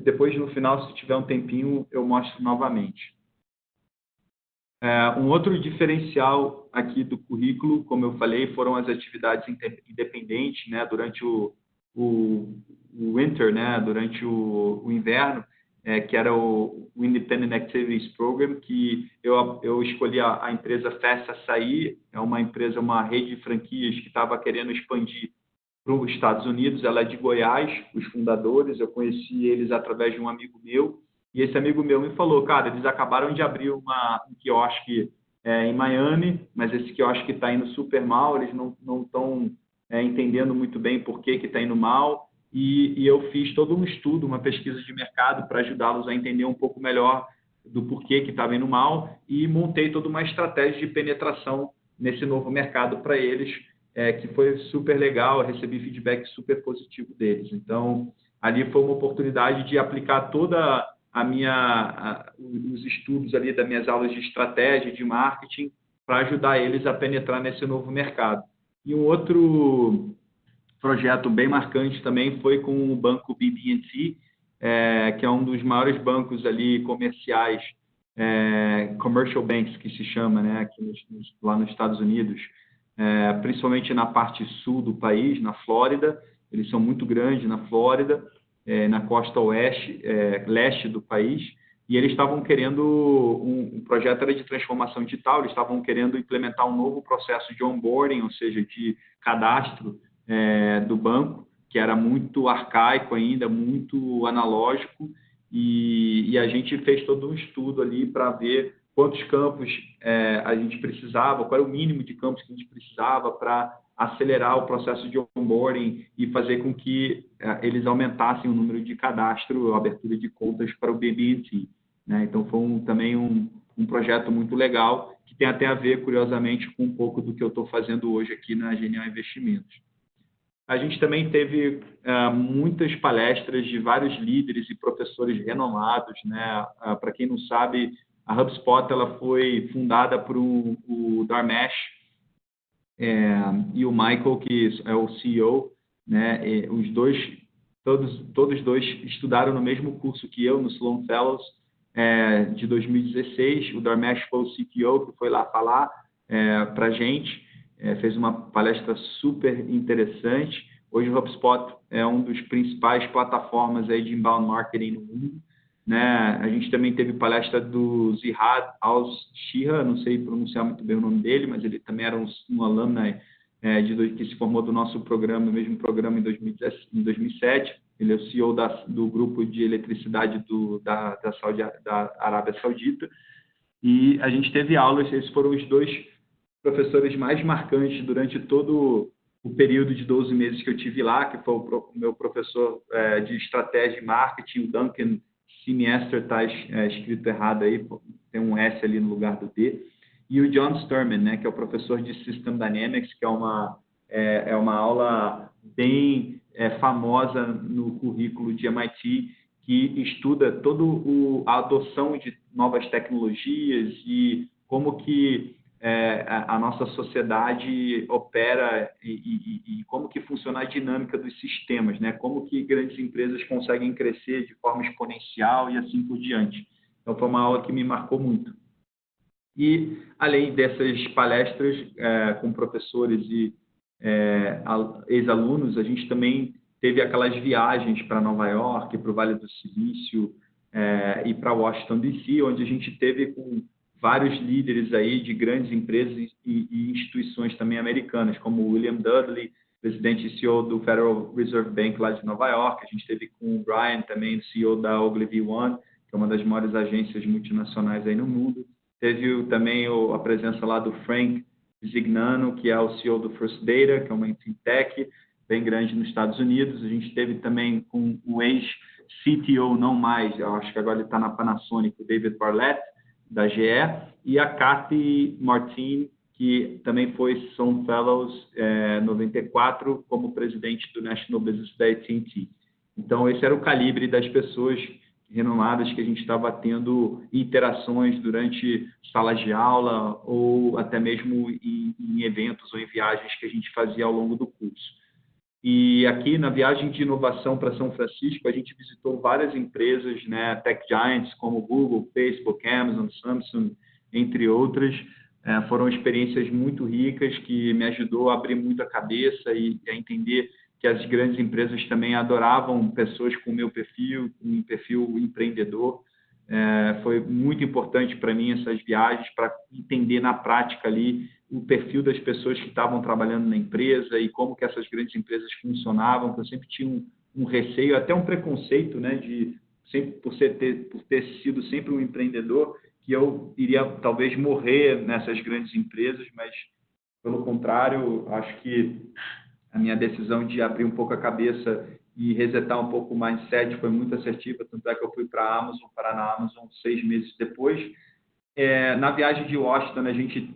Depois, no final, se tiver um tempinho, eu mostro novamente. Um outro diferencial aqui do currículo, como eu falei, foram as atividades independentes, né, durante o winter, né, durante o inverno, que era o Independent Activities Program, que eu escolhi a empresa Fast Açaí, é uma rede de franquias que estava querendo expandir para os Estados Unidos. Ela é de Goiás, os fundadores, eu conheci eles através de um amigo meu, e esse amigo meu me falou, cara, eles acabaram de abrir um quiosque em Miami, mas esse quiosque está indo super mal, eles não estão entendendo muito bem por que está indo mal, e eu fiz todo um estudo, uma pesquisa de mercado para ajudá-los a entender um pouco melhor do porquê que estava indo mal, e montei toda uma estratégia de penetração nesse novo mercado para eles, que foi super legal. Eu recebi feedback super positivo deles. Então, ali foi uma oportunidade de aplicar toda os estudos ali das minhas aulas de estratégia, de marketing, para ajudar eles a penetrar nesse novo mercado. E um outro projeto bem marcante também foi com o banco BB&T, que é um dos maiores bancos ali comerciais, commercial banks, que se chama, né, aqui lá nos Estados Unidos, principalmente na parte sul do país, na Flórida. Eles são muito grandes na Flórida, na costa leste do país, e eles estavam querendo, um projeto era de transformação digital, eles estavam querendo implementar um novo processo de onboarding, ou seja, de cadastro do banco, que era muito arcaico ainda, muito analógico, e a gente fez todo um estudo ali para ver quantos campos a gente precisava, qual era o mínimo de campos que a gente precisava para acelerar o processo de onboarding e fazer com que eles aumentassem o número de cadastro, a abertura de contas para o BB&T, né? Então, foi também um projeto muito legal, que tem até a ver, curiosamente, com um pouco do que eu estou fazendo hoje aqui na Genial Investimentos. A gente também teve muitas palestras de vários líderes e professores renomados, né? Para quem não sabe, a HubSpot ela foi fundada por o Dharmesh e o Michael, que é o CEO, né? E todos os dois estudaram no mesmo curso que eu, no Sloan Fellows, de 2016. O Dharmesh foi o CTO que foi lá falar para a gente, fez uma palestra super interessante. Hoje o HubSpot é um dos principais plataformas aí de inbound marketing no mundo, né? A gente também teve palestra do Zihad Al-Shihra, não sei pronunciar muito bem o nome dele, mas ele também era um alumni que se formou do nosso programa, o mesmo programa em 2007. Ele é o CEO do grupo de eletricidade da Arábia Saudita. E a gente teve aulas, esses foram os dois professores mais marcantes durante todo o período de 12 meses que eu tive lá, que foi o meu professor de estratégia e marketing, o Duncan Sinister, está escrito errado aí, tem um S ali no lugar do D, e o John Sturman, né, que é o professor de System Dynamics, que é uma aula bem famosa no currículo de MIT, que estuda toda a adoção de novas tecnologias e como que a nossa sociedade opera e como que funciona a dinâmica dos sistemas, né? Como que grandes empresas conseguem crescer de forma exponencial e assim por diante. Então, foi uma aula que me marcou muito. E, além dessas palestras com professores e ex-alunos, a gente também teve aquelas viagens para Nova York, para o Vale do Silício e para Washington, D.C., onde a gente teve com vários líderes aí de grandes empresas e instituições também americanas, como William Dudley, presidente e CEO do Federal Reserve Bank lá de Nova York. A gente teve com o Brian também, CEO da Ogilvy One, que é uma das maiores agências multinacionais aí no mundo. Teve também a presença lá do Frank Zignano, que é o CEO do First Data, que é uma fintech bem grande nos Estados Unidos. A gente teve também com o ex-CTO, não mais, eu acho que agora ele está na Panasonic, o David Bartlett, da GE, e a Kathy Martin, que também foi Sun Fellows 94 como presidente do National Business da AT&T. Então, esse era o calibre das pessoas renomadas que a gente estava tendo interações durante salas de aula ou até mesmo em eventos ou em viagens que a gente fazia ao longo do curso. E aqui, na viagem de inovação para São Francisco, a gente visitou várias empresas, né, tech giants como Google, Facebook, Amazon, Samsung, entre outras. Foram experiências muito ricas que me ajudou a abrir muito a cabeça e a entender que as grandes empresas também adoravam pessoas com o meu perfil, com um perfil empreendedor. Foi muito importante para mim essas viagens, para entender na prática ali o perfil das pessoas que estavam trabalhando na empresa e como que essas grandes empresas funcionavam. Eu sempre tinha um receio, até um preconceito, né, por ter sido sempre um empreendedor, que eu iria talvez morrer nessas grandes empresas, mas pelo contrário, acho que a minha decisão de abrir um pouco a cabeça e resetar um pouco o mindset foi muito assertiva, tanto é que eu fui para a Amazon, parar na Amazon 6 meses depois. Na viagem de Washington, a gente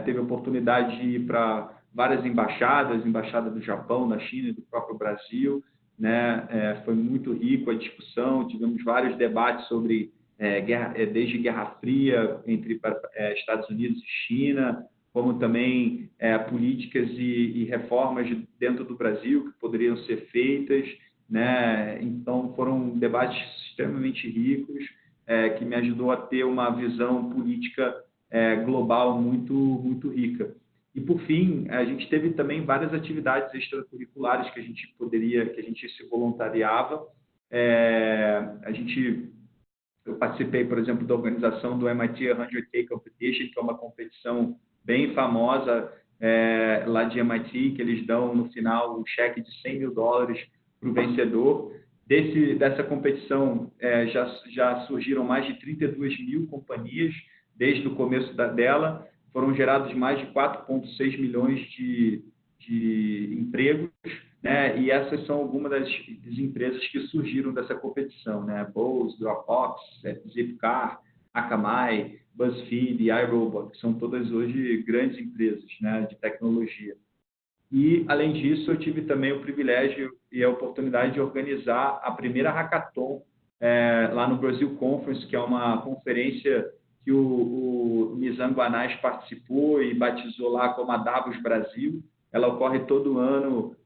teve a oportunidade de ir para várias embaixadas, embaixada do Japão, da China e do próprio Brasil, né? Foi muito rico a discussão, tivemos vários debates sobre desde Guerra Fria entre Estados Unidos e China, como também políticas e reformas dentro do Brasil que poderiam ser feitas, né? Então, foram debates extremamente ricos, que me ajudou a ter uma visão política global muito rica. E, por fim, a gente teve também várias atividades extracurriculares que a gente se voluntariava. Eu participei, por exemplo, da organização do MIT 100K Competition, que é uma competição bem famosa lá de MIT, que eles dão no final um cheque de $100 mil para o vencedor. Dessa competição já surgiram mais de 32 mil companhias desde o começo dela. Foram gerados mais de 4,6 milhões de empregos, né? E essas são algumas das empresas que surgiram dessa competição, né? Bose, Dropbox, Zipcar, Akamai, BuzzFeed e iRobot, que são todas hoje grandes empresas, né, de tecnologia. E, além disso, eu tive também o privilégio e a oportunidade de organizar a primeira hackathon lá no Brasil Conference, que é uma conferência que o Nizam Anais participou e batizou lá como a Davos Brasil. Ela ocorre todo ano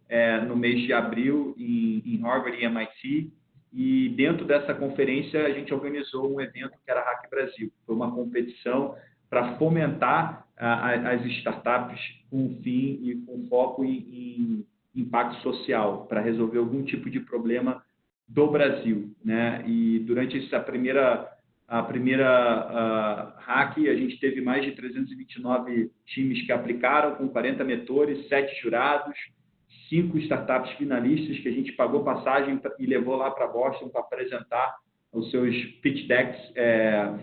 no mês de abril em Harvard e MIT. E dentro dessa conferência a gente organizou um evento que era Hack Brasil. Foi uma competição para fomentar as startups com fim e com foco em impacto social, para resolver algum tipo de problema do Brasil, né? E durante a primeira hack, a gente teve mais de 329 times que aplicaram, com 40 mentores, 7 jurados, 5 startups finalistas que a gente pagou passagem e levou lá para Boston para apresentar os seus pitch decks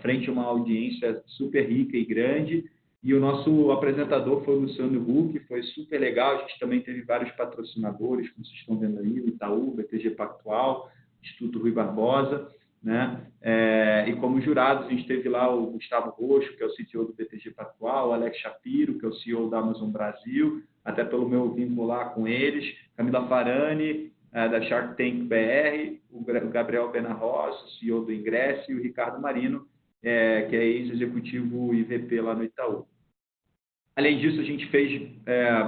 frente a uma audiência super rica e grande. E o nosso apresentador foi o Luciano Huck, foi super legal. A gente também teve vários patrocinadores, como vocês estão vendo aí, o Itaú, BTG Pactual, Instituto Rui Barbosa, né? E como jurados, a gente teve lá o Gustavo Roxo, que é o CTO do BTG Pactual, o Alex Shapiro, que é o CEO da Amazon Brasil, até pelo meu vínculo lá com eles, Camila Farani, da Shark Tank BR, o Gabriel Benarros, CEO do Ingress, e o Ricardo Marino, que é ex-executivo IVP lá no Itaú. Além disso, a gente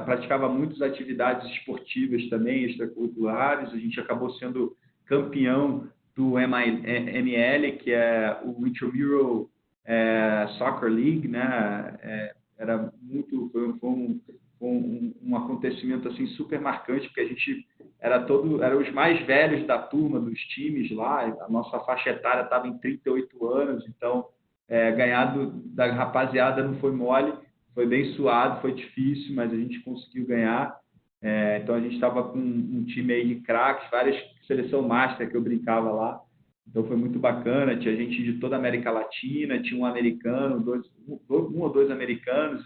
praticava muitas atividades esportivas também, extracurriculares. A gente acabou sendo campeão do ML, que é o Intramural Soccer League, né? Foi um acontecimento assim super marcante, porque a gente era os mais velhos da turma dos times lá. A nossa faixa etária estava em 38 anos, então ganhar da rapaziada não foi mole. Foi bem suado, foi difícil, mas a gente conseguiu ganhar. Então, a gente estava com um time aí de craques, várias seleção master que eu brincava lá. Então, foi muito bacana. Tinha gente de toda a América Latina, tinha um americano, um ou dois americanos,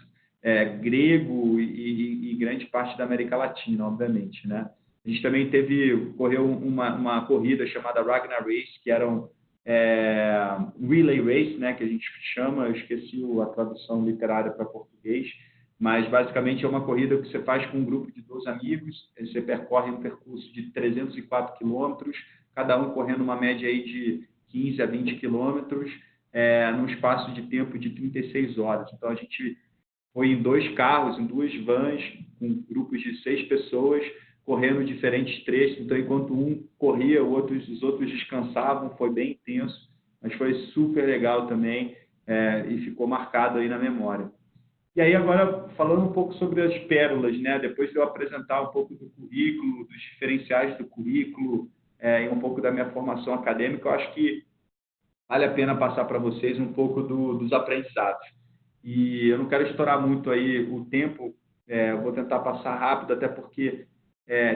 grego e grande parte da América Latina, obviamente, né? A gente também correu uma corrida chamada Ragnar Race, que eram relay race, né, que a gente chama, eu esqueci a tradução literária para português, mas basicamente é uma corrida que você faz com um grupo de 2 amigos, você percorre um percurso de 304 quilômetros, cada um correndo uma média aí de 15 a 20 quilômetros, num espaço de tempo de 36 horas. Então, a gente foi em 2 carros, em 2 vans, com grupos de 6 pessoas, correndo diferentes trechos. Então, enquanto um corria, os outros descansavam. Foi bem intenso, mas foi super legal também, e ficou marcado aí na memória. E aí, agora, falando um pouco sobre as pérolas, né? Depois de eu apresentar um pouco do currículo, dos diferenciais do currículo, e um pouco da minha formação acadêmica, eu acho que vale a pena passar para vocês um pouco dos aprendizados. E eu não quero estourar muito aí o tempo, eu vou tentar passar rápido, até porque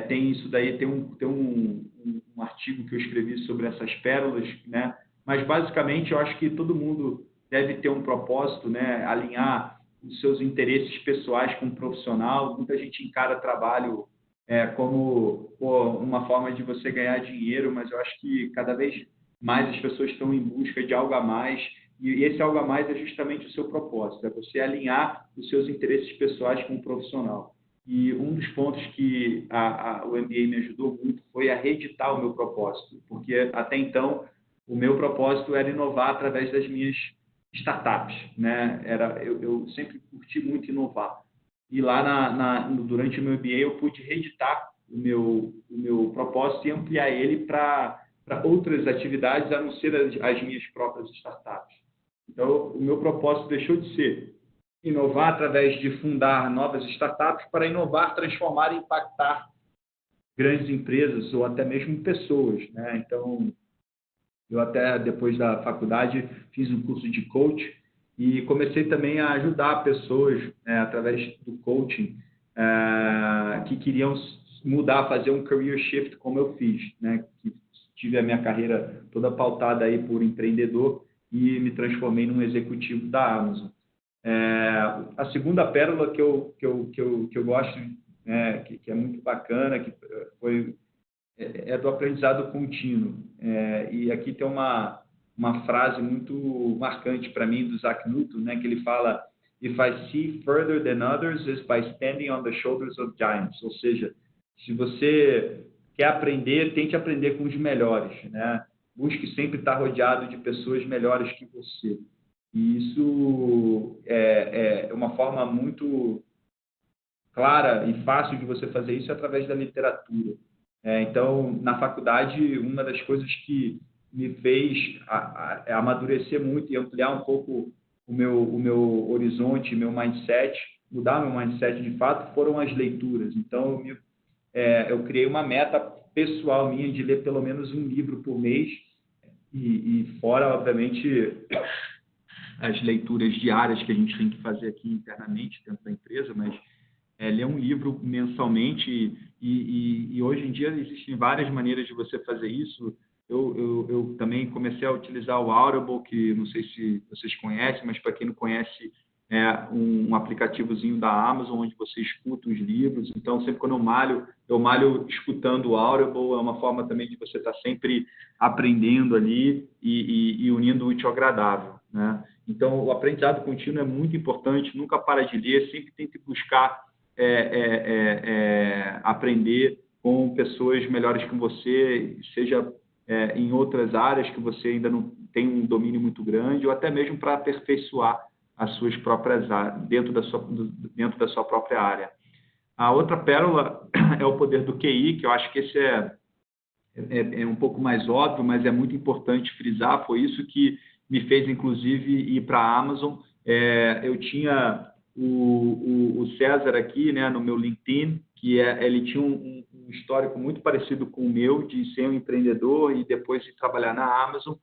tem isso daí, tem um artigo que eu escrevi sobre essas pérolas, né? Mas, basicamente, eu acho que todo mundo deve ter um propósito, né? Alinhar os seus interesses pessoais com o profissional. Muita gente encara trabalho como uma forma de você ganhar dinheiro, mas eu acho que cada vez mais as pessoas estão em busca de algo a mais, e esse algo a mais é justamente o seu propósito, é você alinhar os seus interesses pessoais com o profissional. E um dos pontos que o MBA me ajudou muito foi a reeditar o meu propósito, porque até então o meu propósito era inovar através das minhas startups, né? Eu sempre curti muito inovar. E lá durante o meu MBA eu pude reeditar o meu propósito e ampliar ele para outras atividades, a não ser as minhas próprias startups. Então, o meu propósito deixou de ser inovar através de fundar novas startups para inovar, transformar e impactar grandes empresas ou até mesmo pessoas, né? Então, eu até depois da faculdade fiz um curso de coach e comecei também a ajudar pessoas através do coaching que queriam mudar, fazer um career shift como eu fiz, né? Que tive a minha carreira toda pautada aí por empreendedor e me transformei num executivo da Amazon. A segunda pérola que eu gosto, que é muito bacana, que é do aprendizado contínuo. E aqui tem uma frase muito marcante para mim do Isaac Newton, né, que ele fala: "If I see further than others, is by standing on the shoulders of giants." Ou seja, se você quer aprender, tente aprender com os melhores, né? Busque sempre estar rodeado de pessoas melhores que você. E isso é uma forma muito clara e fácil de você fazer isso através da literatura. Então, na faculdade, uma das coisas que me fez amadurecer muito e ampliar um pouco o meu horizonte, meu mindset, mudar meu mindset de fato, foram as leituras. Então, eu criei uma meta pessoal minha de ler pelo menos um livro por mês e fora, obviamente, as leituras diárias que a gente tem que fazer aqui internamente dentro da empresa, mas ler um livro mensalmente e hoje em dia existem várias maneiras de você fazer isso. Eu também comecei a utilizar o Audible, que não sei se vocês conhecem, mas para quem não conhece, é um aplicativozinho da Amazon onde você escuta os livros. Então, sempre quando eu malho escutando o Audible. É uma forma também de você estar sempre aprendendo ali e unindo o útil ao agradável, né? Então, o aprendizado contínuo é muito importante, nunca para de ler, sempre tente buscar aprender com pessoas melhores que você, seja em outras áreas que você ainda não tem um domínio muito grande, ou até mesmo para aperfeiçoar as suas próprias áreas, dentro da sua própria área. A outra pérola é o poder do QI, que eu acho que esse é um pouco mais óbvio, mas é muito importante frisar. Foi isso que me fez, inclusive, ir para a Amazon. Eu tinha o César aqui, né, no meu LinkedIn, que ele tinha um histórico muito parecido com o meu, de ser um empreendedor e depois de trabalhar na Amazon.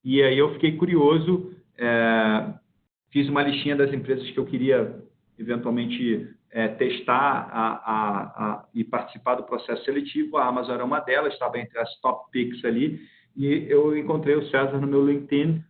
E aí eu fiquei curioso, fiz uma listinha das empresas que eu queria eventualmente testar e participar do processo seletivo. A Amazon era uma delas, estava entre as top picks ali, e eu encontrei o César no meu LinkedIn,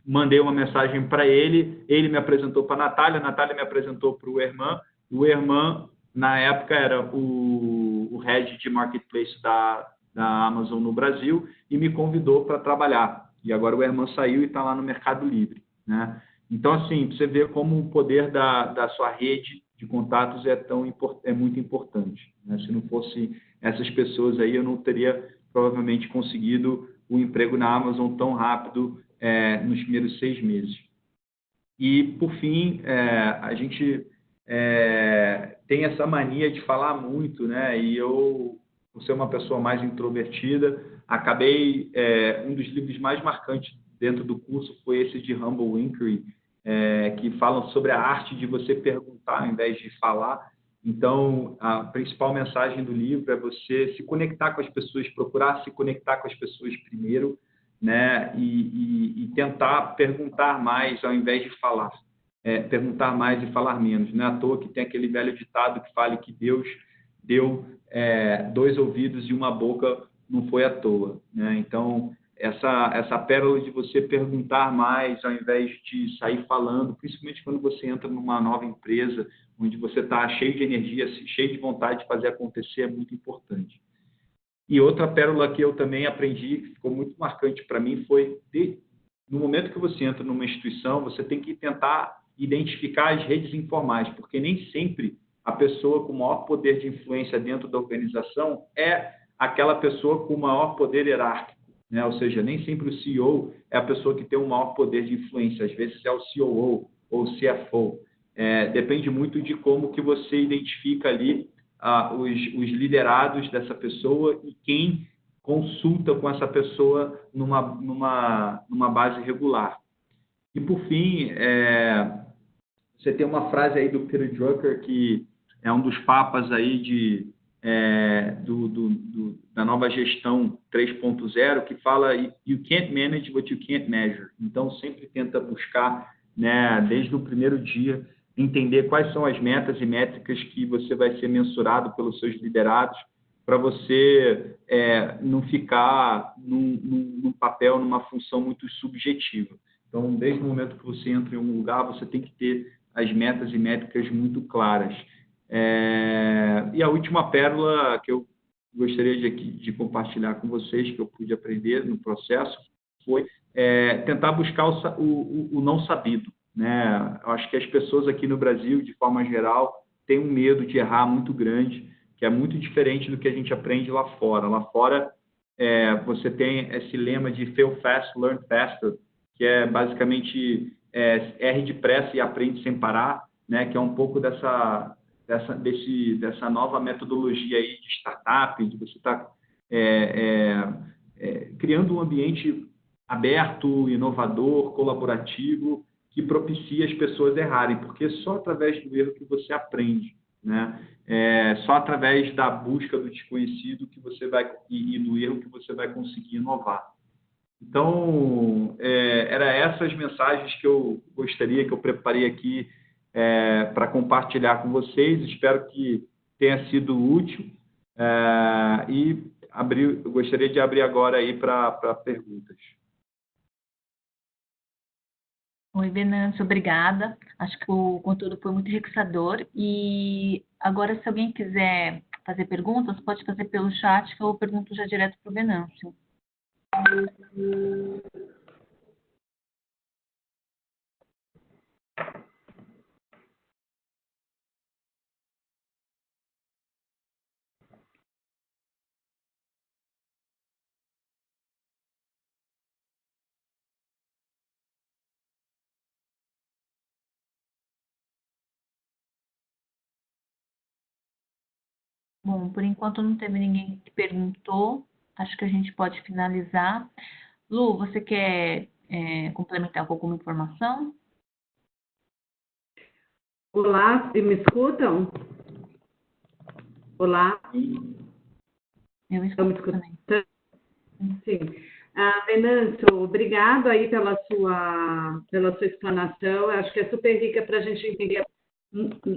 mandei uma mensagem para ele, ele me apresentou para a Natália me apresentou para o Herman, na época, era o head de marketplace da Amazon no Brasil, e me convidou para trabalhar. E agora o Herman saiu e está lá no Mercado Livre, né? Então, assim, você vê como o poder da sua rede de contatos é muito importante, né? Se não fosse essas pessoas aí, eu não teria provavelmente conseguido o emprego na Amazon tão rápido nos primeiros 6 meses. E, por fim, a gente tem essa mania de falar muito, né? E eu, por ser uma pessoa mais introvertida, acabei... um dos livros mais marcantes dentro do curso foi esse de Humble Inquiry, que falam sobre a arte de você perguntar ao invés de falar. Então, a principal mensagem do livro é você se conectar com as pessoas, procurar se conectar com as pessoas primeiro, né? E tentar perguntar mais ao invés de falar. Perguntar mais e falar menos. Não é à toa que tem aquele velho ditado que fala que Deus deu 2 ouvidos e uma boca, não foi à toa, né? Então, essa pérola de você perguntar mais ao invés de sair falando, principalmente quando você entra numa nova empresa, onde você está cheio de energia, cheio de vontade de fazer acontecer, é muito importante. E outra pérola que eu também aprendi, que ficou muito marcante para mim, foi no momento que você entra numa instituição, você tem que tentar identificar as redes informais, porque nem sempre a pessoa com maior poder de influência dentro da organização é aquela pessoa com maior poder hierárquico, né? Ou seja, nem sempre o CEO é a pessoa que tem o maior poder de influência, às vezes é o COO ou o CFO. Depende muito de como que você identifica ali os liderados dessa pessoa e quem consulta com essa pessoa numa base regular. E, por fim, você tem uma frase aí do Peter Drucker, que é um dos papas aí da nova gestão 3.0, que fala "You can't manage what you can't measure". Então, sempre tenta buscar, né, desde o primeiro dia, entender quais são as metas e métricas que você vai ser mensurado pelos seus liderados, para você não ficar num papel, numa função muito subjetiva. Então, desde o momento que você entra em um lugar, você tem que ter as metas e métricas muito claras. E a última pérola que eu gostaria de compartilhar com vocês, que eu pude aprender no processo, foi tentar buscar o não sabido, né? Eu acho que as pessoas aqui no Brasil, de forma geral, têm um medo de errar muito grande, que é muito diferente do que a gente aprende lá fora. Lá fora, você tem esse lema de fail fast, learn faster, que é basicamente erre depressa e aprende sem parar, né? Que é um pouco dessa nova metodologia aí de startup, de você estar criando um ambiente aberto, inovador, colaborativo, que propicia as pessoas errarem, porque só através do erro que você aprende, né? Só através da busca do desconhecido que você vai e do erro que você vai conseguir inovar. Então, eram essas mensagens que eu gostaria, que eu preparei aqui para compartilhar com vocês. Espero que tenha sido útil. Eu gostaria de abrir agora aí para perguntas. Oi, Venâncio, obrigada. Acho que o conteúdo foi muito enriquecedor. E agora, se alguém quiser fazer perguntas, pode fazer pelo chat, que eu pergunto já direto para o Venâncio. Bom, por enquanto não teve ninguém que perguntou. Acho que a gente pode finalizar. Lu, você quer complementar com alguma informação? Olá, me escutam? Olá, Eu estão me escuto também. escutando? Sim. Venâncio, obrigado aí pela sua explanação. Acho que é super rica para a gente entender.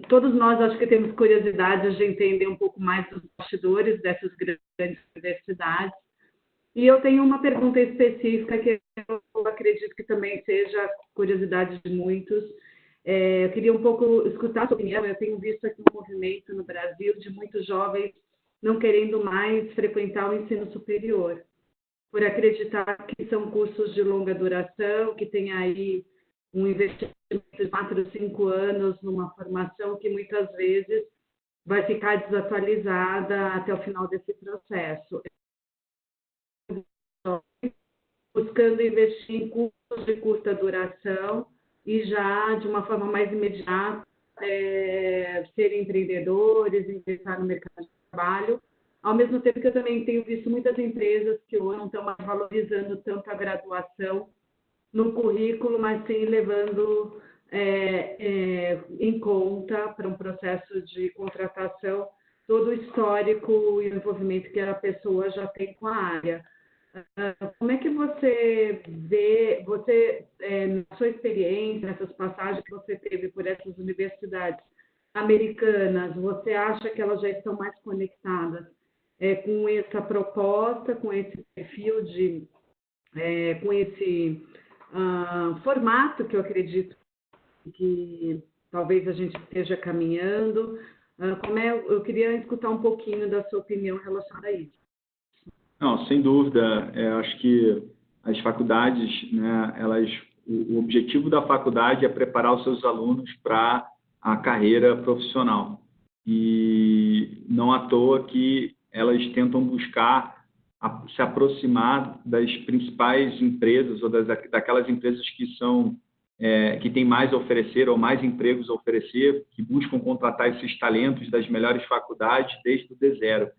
Todos nós acho que temos curiosidade de entender um pouco mais dos bastidores dessas grandes universidades. E eu tenho uma pergunta específica que eu acredito que também seja curiosidade de muitos. Eu queria um pouco escutar a sua opinião. Eu tenho visto aqui um movimento no Brasil de muitos jovens não querendo mais frequentar o ensino superior, por acreditar que são cursos de longa duração, que tem aí um investimento de 4 ou 5 anos numa formação que muitas vezes vai ficar desatualizada até o final desse processo. Buscando investir em cursos de curta duração e já de uma forma mais imediata serem empreendedores, ingressar no mercado de trabalho. Ao mesmo tempo que eu também tenho visto muitas empresas que hoje não estão mais valorizando tanto a graduação no currículo, mas sim levando em conta para um processo de contratação todo o histórico e o envolvimento que a pessoa já tem com a área. Como é que você vê, na sua experiência, nessas passagens que você teve por essas universidades americanas, você acha que elas já estão mais conectadas com essa proposta, com esse perfil com esse formato que eu acredito que talvez a gente esteja caminhando? Eu queria escutar um pouquinho da sua opinião relacionada a isso. Não, sem dúvida. Acho que as faculdades, né, o objetivo da faculdade é preparar os seus alunos para a carreira profissional. E não à toa que elas tentam buscar se aproximar das principais empresas ou daquelas empresas que têm mais a oferecer ou mais empregos a oferecer, que buscam contratar esses talentos das melhores faculdades desde o D0.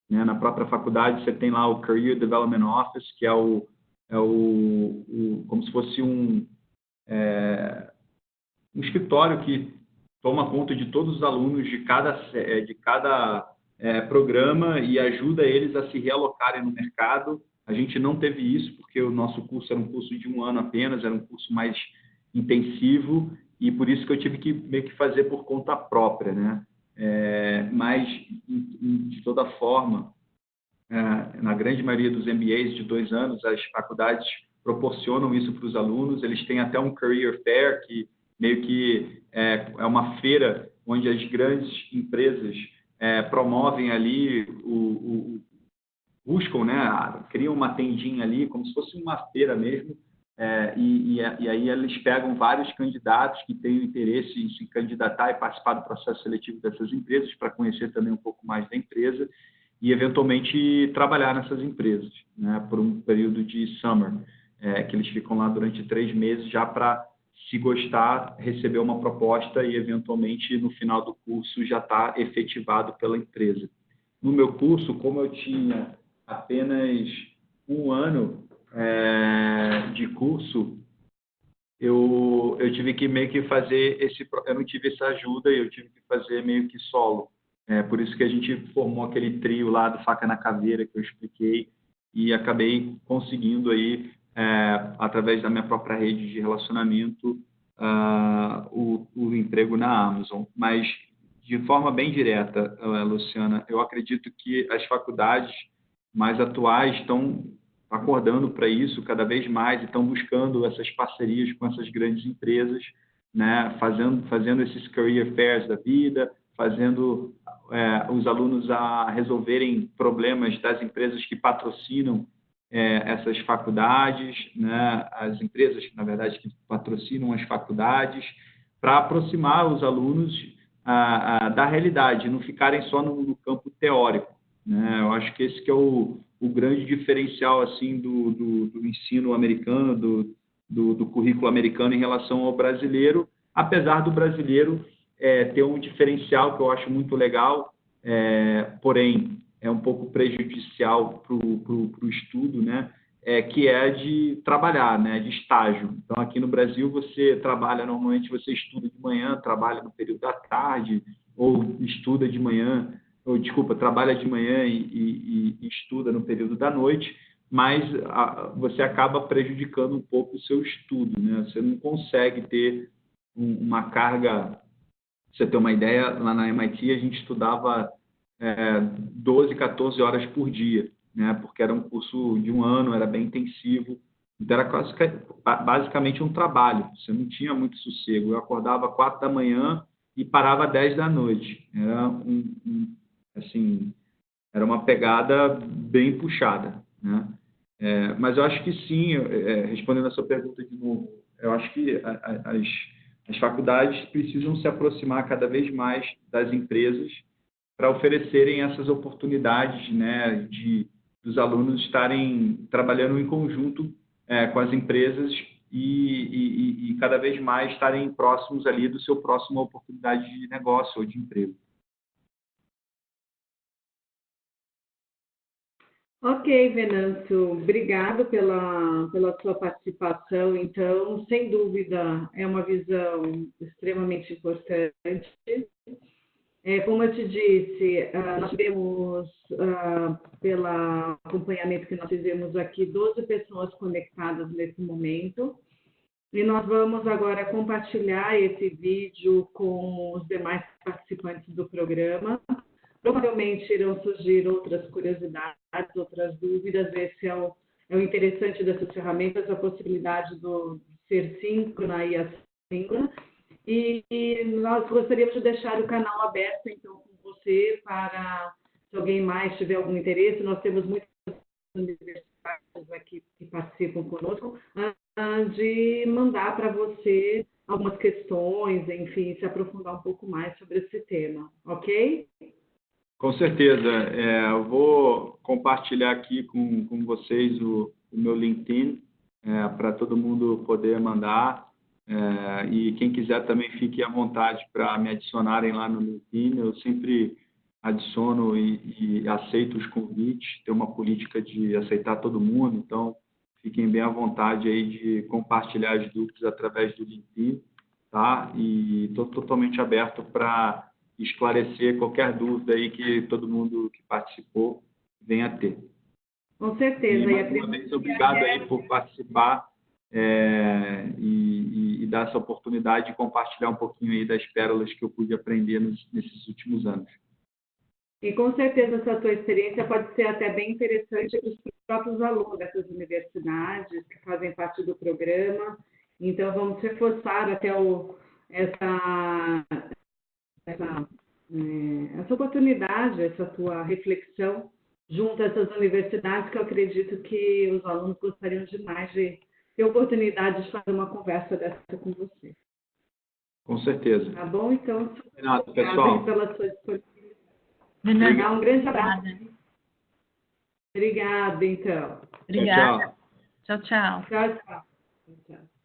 Né? Na própria faculdade, você tem lá o Career Development Office, que é como se fosse um escritório que toma conta de todos os alunos de cada programa e ajuda eles a se realocarem no mercado. A gente não teve isso, porque o nosso curso era um curso de 1 ano apenas, era um curso mais intensivo, e por isso que eu tive que meio que fazer por conta própria, né? Mas, de toda forma, na grande maioria dos MBAs de 2 anos, as faculdades proporcionam isso para os alunos. Eles têm até um Career Fair, que meio que é uma feira onde as grandes empresas promovem ali, buscam, né, criam uma tendinha ali, como se fosse uma feira mesmo, e aí eles pegam vários candidatos que têm interesse em se candidatar e participar do processo seletivo dessas empresas, para conhecer também um pouco mais da empresa e, eventualmente, trabalhar nessas empresas, né, por um período de summer, que eles ficam lá durante 3 meses já para, se gostar, receber uma proposta e, eventualmente, no final do curso, já está efetivado pela empresa. No meu curso, como eu tinha apenas 1 ano de curso, eu tive que meio que fazer eu não tive essa ajuda, eu tive que fazer meio que solo. Por isso que a gente formou aquele trio lá do Faca na Caveira que eu expliquei, e acabei conseguindo aí, através da minha própria rede de relacionamento, o emprego na Amazon. Mas, de forma bem direta, Luciana, eu acredito que as faculdades mais atuais estão acordando para isso cada vez mais e estão buscando essas parcerias com essas grandes empresas, né, fazendo esses career fairs da vida, fazendo os alunos a resolverem problemas das empresas que patrocinam essas faculdades, né, as empresas, na verdade, que patrocinam as faculdades, para aproximar os alunos da realidade, não ficarem só no campo teórico. Né? Eu acho que esse que é o grande diferencial assim do ensino americano, do currículo americano em relação ao brasileiro, apesar do brasileiro ter um diferencial que eu acho muito legal, porém é um pouco prejudicial para o estudo, né? Que é de trabalhar, né? De estágio. Então, aqui no Brasil, você trabalha, normalmente você estuda de manhã, trabalha no período da tarde, ou estuda de manhã, ou, desculpa, trabalha de manhã e estuda no período da noite, mas você acaba prejudicando um pouco o seu estudo, né? Você não consegue ter uma carga. Pra você ter uma ideia, lá na MIT a gente estudava 12, 14 horas por dia, né? Porque era um curso de um ano, era bem intensivo, então era basicamente um trabalho, você não tinha muito sossego. Eu acordava 4 da manhã e parava 10 da noite, era assim, era uma pegada bem puxada, né? Mas eu acho que sim, respondendo a sua pergunta de novo, eu acho que as faculdades precisam se aproximar cada vez mais das empresas para oferecerem essas oportunidades, né, dos alunos estarem trabalhando em conjunto com as empresas e cada vez mais estarem próximos ali do seu próxima oportunidade de negócio ou de emprego. Ok, Venâncio, obrigado pela sua participação. Então, sem dúvida, é uma visão extremamente importante. Como eu te disse, nós tivemos, pelo acompanhamento que nós fizemos aqui, 12 pessoas conectadas nesse momento. E nós vamos agora compartilhar esse vídeo com os demais participantes do programa. Provavelmente irão surgir outras curiosidades, outras dúvidas. Esse é o interessante dessas ferramentas, a possibilidade de ser síncrona e assíncrona. E nós gostaríamos de deixar o canal aberto, então, com você, para, se alguém mais tiver algum interesse. Nós temos muitas universidades aqui que participam conosco, de mandar para você algumas questões, enfim, se aprofundar um pouco mais sobre esse tema, ok? Com certeza. Eu vou compartilhar aqui com vocês o meu LinkedIn, para todo mundo poder mandar. E quem quiser também fique à vontade para me adicionarem lá no LinkedIn. Eu sempre adiciono e aceito os convites. Tem uma política de aceitar todo mundo, então fiquem bem à vontade aí de compartilhar as dúvidas através do LinkedIn, tá? E estou totalmente aberto para esclarecer qualquer dúvida aí que todo mundo que participou venha a ter. Com certeza. E, mais uma vez, obrigado aí por participar e dar essa oportunidade de compartilhar um pouquinho aí das pérolas que eu pude aprender nesses últimos anos. E com certeza essa tua experiência pode ser até bem interessante para os próprios alunos dessas universidades que fazem parte do programa. Então, vamos reforçar até essa oportunidade, essa tua reflexão junto a essas universidades, que eu acredito que os alunos gostariam demais de ter a oportunidade de fazer uma conversa dessa com você. Com certeza. Tá bom? Então, obrigado, pessoal. Pela sua disponibilidade. Obrigada. Um grande abraço. Obrigada, então. Obrigada. Tchau, tchau. Tchau, tchau. Tchau, tchau. Tchau.